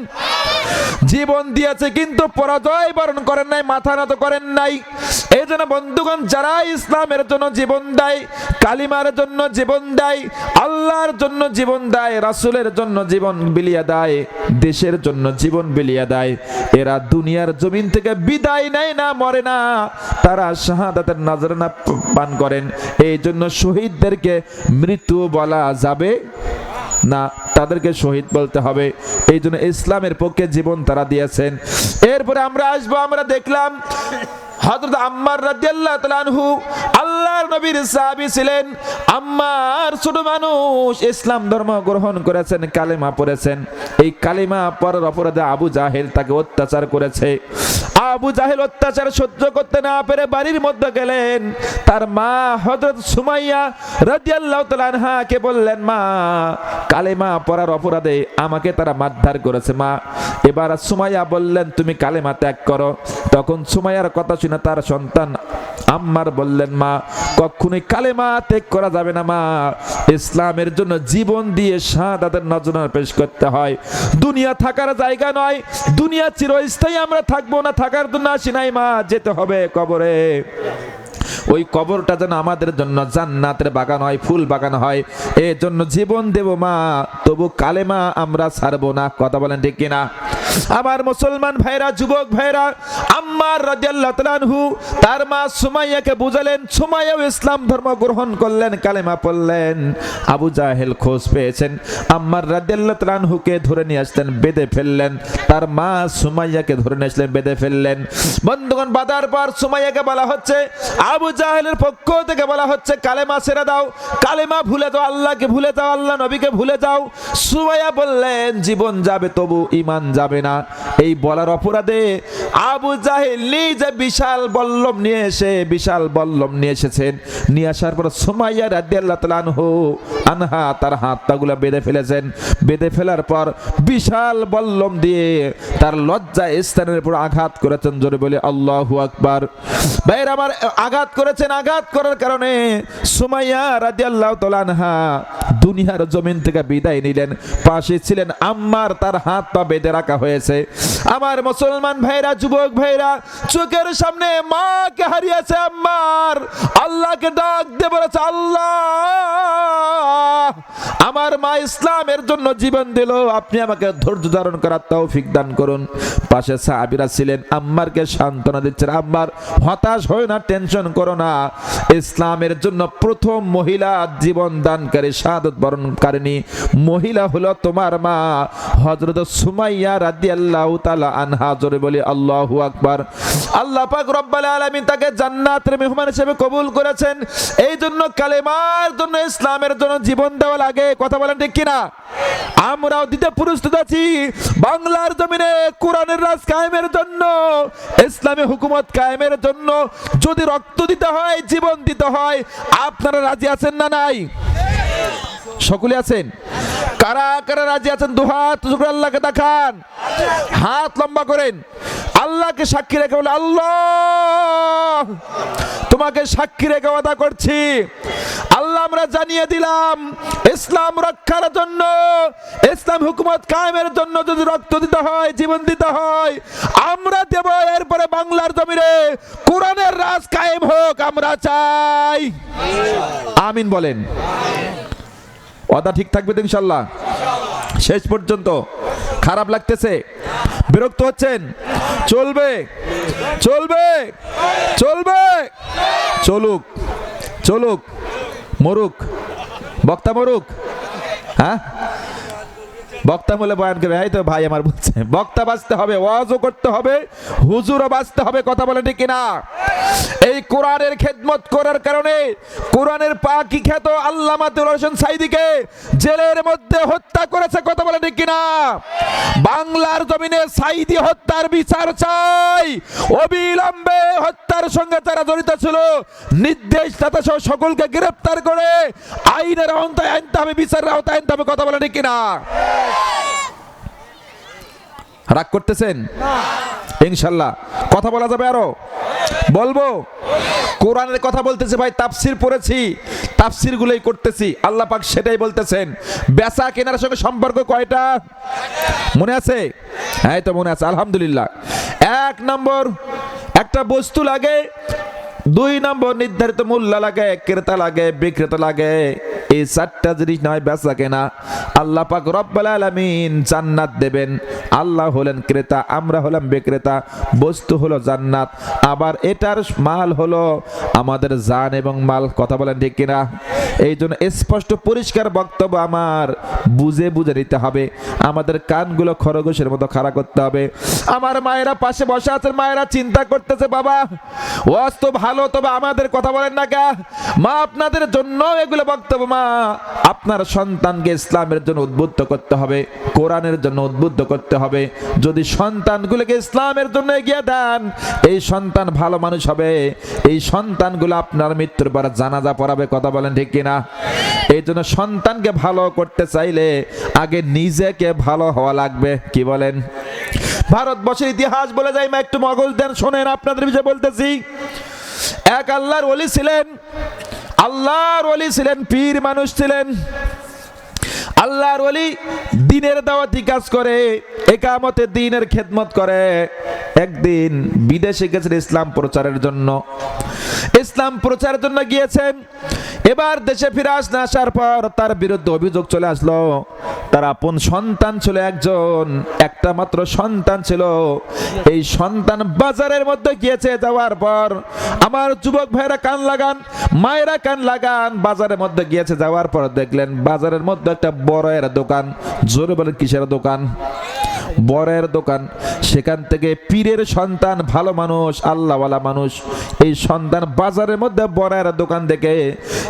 জীবন দিয়েছে কিন্তু পরাজয় বরণ করেন নাই, মাথা নত করেন নাই। এই জন্য বন্ধুগণ, যারা ইসলামের জন্য জীবন দেয়, কালিমার জন্য জীবন দেয়, আল্লাহর জন্য জীবন দেয়, রাসূলের জন্য জীবন বিলিয়ে দেয়, দেশের জন্য জীবন বিলিয়ে দেয়, এরা দুনিয়ার জমিন থেকে বিদায় নেয় না, মরে না, তারা শাহাদাতের নজরানা পান করেন। এই জন্য শহীদদেরকে মৃত্যু বলা যাবে না, তাদেরকে শহীদ বলতে হবে। এই জন্য ইসলামের পক্ষে জীবন তারা দিয়েছেন। এরপরে আমরা আসবো, আমরা দেখলাম হযরত আম্মার রাদিয়াল্লাহু তাআলা আনহু আল্লাহর নবীর সাহাবী ছিলেন। আম্মার ছোট মানুষ, ইসলাম ধর্ম গ্রহণ করেছেন, কালেমা পড়েছেন। এই কালেমা পড়ার অপরাধে আবু জাহেল তাকে অত্যাচার করেছে। আবু জাহেল অত্যাচার সহ্য করতে না পেরে বাড়ির মধ্যে গেলেন। তার মা হযরত সুমাইয়া রাদিয়াল্লাহু তাআলা আনহাকে বললেন, মা, কালেমা পড়ার অপরাধে আমাকে তারা মারধর করেছে। মা, এবার সুমাইয়া বললেন, তুমি কালেমা ত্যাগ করো। তখন সুমাইয়ার কথা শুনে তার সন্তান আম্মার বললেন, মা, কখনোই কালেমা ত্যাগ করা যাবে না। মা, ইসলামের জন্য জীবন দিয়ে শাহাদাতের নজরানা পেশ করতে হয়। দুনিয়া থাকার জায়গা নয়, দুনিয়া চিরস্থায়ী আমরা থাকবো না, থাকার জন্য আসি নাই। মা, যেতে হবে কবরে। ওই কবরটা যেন আমাদের জন্য জান্নাতের বাগান হয়, ফুল বাগান হয়, এর জন্য জীবন দেব মা, তবু কালেমা আমরা ছাড়বো না। কথা বলেন ঠিক কিনা? আমার মুসলমান ভাইরা, যুবক ভাইরা, আম্মার রাদিয়াল্লাহু তাআলা আনহু তার মা সুমাইয়াকে বুঝালেন, সুমাইয়াও ইসলাম ধর্ম গ্রহণ করলেন, কালেমা পড়লেন। আবু জাহেল খোঁজ পেয়েছেন, আম্মার রাদিয়াল্লাহু তাআলা আনহুকে ধরে নিয়ে আসলেন, বেঁধে ফেললেন। তার মা সুমাইয়াকে ধরে নিয়ে আসলেন, বেঁধে ফেললেন। বন্ধুগণ, বাঁধার পর সুমাইয়াকে বলা হচ্ছে, আবু জাহেলের পক্ষ থেকে বলা হচ্ছে, কালেমা ছেড়ে দাও, কালেমা ভুলে যাও, আল্লাহকে ভুলে যাও, আল্লাহ নবীকে ভুলে যাও। সুমাইয়া বললেন, জীবন যাবে তবু ঈমান যাবে না। এই বলার অপরাধে আবু জাহেল নিজে বিশাল বল্লম নিয়ে এসেছেন। নিয়ে আসার পর সুমাইয়া রাদিয়াল্লাহু তাআলা আনহা তার হাত পাগুলো বেঁধে ফেলেছেন। বেঁধে ফেলার পর বিশাল বল্লম দিয়ে তার লজ্জা স্থানের উপর আঘাত করেছেন। জোরে বলে আল্লাহু আকবার। ভাইরা আমার, আঘাত করেছেন। আঘাত করার কারণে সুমাইয়া রাদিয়াল্লাহু তাআলা আনহা দুনিয়ার জমিন থেকে বিদায় নিলেন। পাশে ছিলেন আম্মার, তার হাত পা বেঁধে রাখা হয়েছে। আমার মুসলমান ভাইরা, যুবক ভাইরা, চোখের সামনে মাকে হারিয়েছে আম্মার। আল্লাহকে ডাক দিয়ে বলেছে, আল্লাহ, আমার মা ইসলামের জন্য জীবন দিল, আপনি আমাকে ধৈর্য ধারণ করার তৌফিক দান করুন। পাশে সাহাবীরা ছিলেন, আম্মারকে সান্ত্বনা দিচ্ছেন, আম্মার হতাশ হয় না, টেনশন করো না। ইসলামের জন্য প্রথম মহিলা জীবন দানকারী, শাহাদাত বরণকারিণী মহিলা হলো তোমার মা হযরত সুমাইয়া রাদিয়াল্লাহু তাআলা আনহা। জোরে বলি আল্লাহু আকবার। আল্লাহ পাক রব্বুল আলামিন তাকে জান্নাতের মেহমান হিসেবে কবুল করেছেন। এই জন্য কালেমার জন্য, ইসলামের জন্য জীবন দেওয়া লাগে। কথা বলেন ঠিক কিনা? আমরাও দিতে প্রস্তুত আছি। বাংলার জমিনে কোরআনের রাজ কায়েমের জন্য, ইসলামী হুকুমত কায়েমের জন্য যদি রক্ত দিতে হয়, জীবন দিতে হয়, আপনারা রাজি আছেন না নাই? সকলে আছেন? কারা কারা রাজি আছেন? দুহাত করে আল্লাহকে দেখান, হাত লম্বা করেন, আল্লাহকে সাক্ষী রেখে বলে, আল্লাহ, তোমাকে সাক্ষী রেখে ওয়াদা করছি, আল্লাহ, আমরা জানিয়ে দিলাম, ইসলাম রক্ষার জন্য, ইসলাম হুকুমত কায়েমের জন্য যদি রক্ত দিতে হয়, জীবন দিতে হয়, আমরা দেব। এরপরে বাংলার জমিনে কোরআনের রাজ কায়েম হোক, আমরা চাই। আমিন বলেন। ওয়াদা ঠিক থাকবে তো ইনশাআল্লাহ? শেষ পর্যন্ত খারাপ লাগতেছে? বিরক্ত হচ্ছেন? চলবে, চলবে, চলবে, চলুক, চলুক, মরুক, বক্তা মরুক। হ্যাঁ, বক্তা বলে বয়ান করবে, এই তো ভাই আমার বলছে, বক্তা বাঁচতে হবে, ওয়াজও করতে হবে, হুজুরও বাঁচতে হবে। কথা বলে ঠিক কিনা? এই কোরআনের খেদমত করার কারণে কোরআনের পাকি খ্যাত আল্লামা দুলাল হোসেন সাঈদীকে জেলের মধ্যে হত্যা করেছে। কথা বলে ঠিক কিনা? বাংলার জমিনে সাঈদী হত্যার বিচার চাই। অবিলম্বে হত্যার সঙ্গে যারা জড়িত ছিল, নির্দেশদাতা সহ সকলকে গ্রেফতার করে আইনের আওতায় আনতে হবে, বিচারের আওতায় আনতে হবে। কথা বলে ঠিক কিনা? রাগ করতেছেন? ইনশাল্লাহ কথা বলা যাবে, আরো বলবো। কোরআনের কথা বলতেছে ভাই, তাফসির পড়েছি, তাফসির গুলোই করতেছি। আল্লাহ পাক সেটাই বলতেছেন। বেচা কেনার সঙ্গে সম্পর্ক কয়টা মনে আছে? হ্যাঁ, তো মনে আছে, আলহামদুলিল্লাহ। 1 নম্বর, একটা বস্তু লাগে। 2 নম্বর, নির্ধারিত মূল্য লাগে, ক্রেতা লাগে, বিক্রেতা লাগে। এই 4টা জিনিস নয় বেচা কেনা। আল্লাহ পাক রব্বুল আলামিন জান্নাত দেবেন। আল্লাহ হলেন ক্রেতা, আমরা হলাম বিক্রেতা। বস্তু হলো জান্নাত, আবার এটার মাল হলো আমাদের জান এবং মাল। কথা বলেন ঠিক কিনা? এই জন্য স্পষ্ট পরিষ্কার বক্তব্য আমার বুঝে বুঝে নিতে হবে। আমাদের কানগুলো খরগোশের মতো খাড়া করতে হবে। আমার মায়েরা পাশে বসে আছেন, মায়েরা চিন্তা করতেছে, বাবা ওয়াজ তো ভালো, তবে আমাদের কথা বলেন না কে? মা, আপনাদের জন্য এগুলো বক্তব্য। মা, আপনার সন্তানকে ইসলামের জন্য উদ্বুদ্ধ করতে হবে, কোরআনের জন্য উদ্বুদ্ধ করতে হবে। যদি সন্তানগুলোকে ইসলামের জন্য এগিয়ে দেন, এই সন্তান ভালো মানুষ হবে। এই সন্তানগুলো আপনার মৃত্যুর পর জানাজা পড়াবে। কথা বলেন ঠিক কিনা? এই জন্য সন্তানকে ভালো করতে চাইলে আগে নিজেকে ভালো হওয়া লাগবে। কি বলেন? ভারতবর্ষের ইতিহাস বলে যাই, মা একটু মগজ দেন, শোনেন, আপনাদের বিষয়ে বলতেছি। এক আল্লাহর ওলি ছিলেন, আল্লাহর ওলি ছিলেন, পীর মানুষ ছিলেন। আল্লাহর ওলি দ্বীনের দাওয়াতি কাজ করে, একামতে দ্বীনের খেদমত করে। একদিন বিদেশে গেছেন ইসলাম প্রচারের জন্য। ইসলাম প্রচারের জন্য গিয়েছেন। এবার দেশে ফিরে আসার পর তার বিরুদ্ধে অভিযোগ চলে আসলো, তার আপন সন্তান ছিল একজন, একটা মাত্র সন্তান ছিল। এই সন্তান বাজারের মধ্যে গিয়েছে, যাওয়ার পর আমার যুবক ভাইরা কান লাগান, মায়েরা কান লাগান, বাজারের মধ্যে গিয়েছে, যাওয়ার পর দেখলেন বাজারের মধ্যে একটা বড়ের দোকান। জোরে বলেন কিসের দোকান? বড়ের দোকান। সেখান থেকে পীরের সন্তান, ভালো মানুষ, আল্লাহওয়ালা মানুষ, এই সন্তান বাজারের মধ্যে বড়ের দোকান দেখে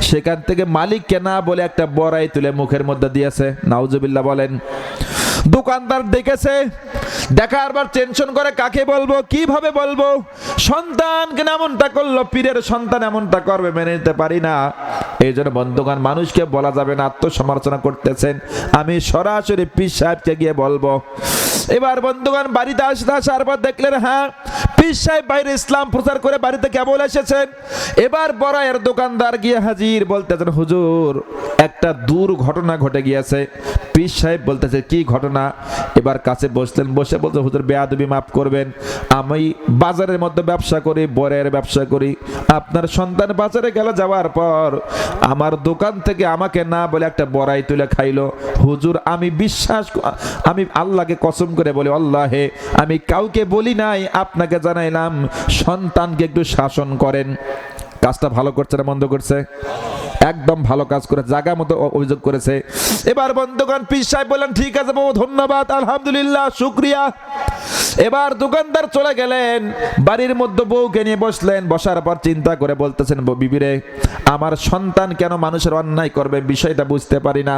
সেখান থেকে মালিককে না বলে একটা বড়াই তুলে মুখের মধ্যে দিয়েছে। নাউজুবিল্লাহ বলেন। দোকানদার দেখেছে, দেখার পর টেনশন করে, কাকে বলবো, কিভাবে বলবো, সন্তান কেন এমনটা করলো, পীরের সন্তান এমনটা করবে, মেনে নিতে পারি না। এই জন্য বন্ধুগণ, মানুষকে বলা যাবে না, আত্মসমালোচনা করতেছেন, আমি সরাসরি পীর সাহেবকে গিয়ে বলবো। এবার বন্ধুগণ বাড়িতে আসার পর দেখলেন, হ্যাঁ, পীর সাহেব বাইরে ইসলাম প্রচার করে বাড়িতে কেবল এসেছেন। এবার বড়াইয়ের দোকানদার গিয়ে হাজির, বলতেছেন, হুজুর একটা দুর্ঘটনা ঘটে গিয়েছে। পীর সাহেব বলতেছে, কি ঘটনা? এবার কাছে বসলেন, বসে বলতে, হুজুর বেয়াদবি মাফ করবেন, আমি বাজারের মধ্যে ব্যবসা করি, বড়ের ব্যবসা করি। আপনার সন্তান বাজারে গেল, যাওয়ার পর আমার দোকান থেকে আমাকে না বলে একটা বড়াই তুলে খাইলো। হুজুর আমি আল্লাহকে কসম করে বলি, আল্লাহে আমি কাউকে বলি নাই, আপনাকে জানাইলাম, সন্তানকে একটু শাসন করেন। কাজটা ভালো করছে না মন্দ করছে? একদম ভালো কাজ করে, জায়গা মতো অভিযোগ করেছে। এবার বন্ধুগণ পীর সাহেব বললেন, ঠিক আছে বাবু, ধন্যবাদ, আলহামদুলিল্লাহ, শুকরিয়া। এবার দোকানদার চলে গেলেন, বাড়ির মধ্যে বউকে নিয়ে বসলেন। বসার পর চিন্তা করে বলতেছেন, বিবিরে, আমার সন্তান কেন মানুষের অন্যায় করবে, বিষয়টা বুঝতে পারি না।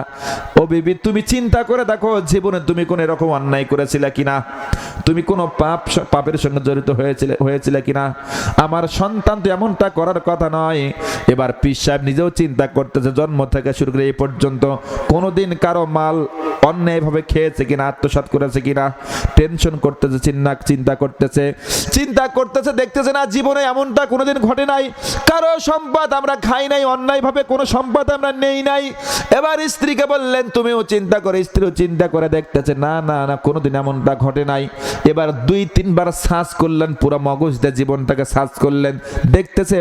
ও বিবি, তুমি চিন্তা করে দেখো, জীবনে তুমি কোন এরকম অন্যায় করেছিলে কিনা, তুমি কোনো পাপের সঙ্গে জড়িত হয়েছিলে কিনা? আমার সন্তান তো এমনটা করার কথা নয়। এবার পীর সাহেব নিজেও চিন্তা করতেছে, জন্ম থেকে শুরু করে এই পর্যন্ত কোনোদিন কারো মাল অন্যায়ভাবে খেয়েছে কিনা, আত্মসাৎ করেছে কিনা, টেনশন করতেছে, চিন্তা করতেছে, দেখতেছে না জীবনে এমনটা কোনোদিন ঘটে নাই, কারো সম্পদ আমরা খাই নাই, অন্যায়ভাবে কোনো সম্পদ আমরা নেই নাই। এবার স্ত্রীকে বললেন, তুমিও চিন্তা করে, স্ত্রীও চিন্তা করে দেখতেছে, না না না, কোনোদিন এমনটা ঘটে নাই। এবার 2-3 বার সার্চ করলেন, পুরো মগজ দিয়ে জীবনটাকে সার্চ করলেন, দেখতেছে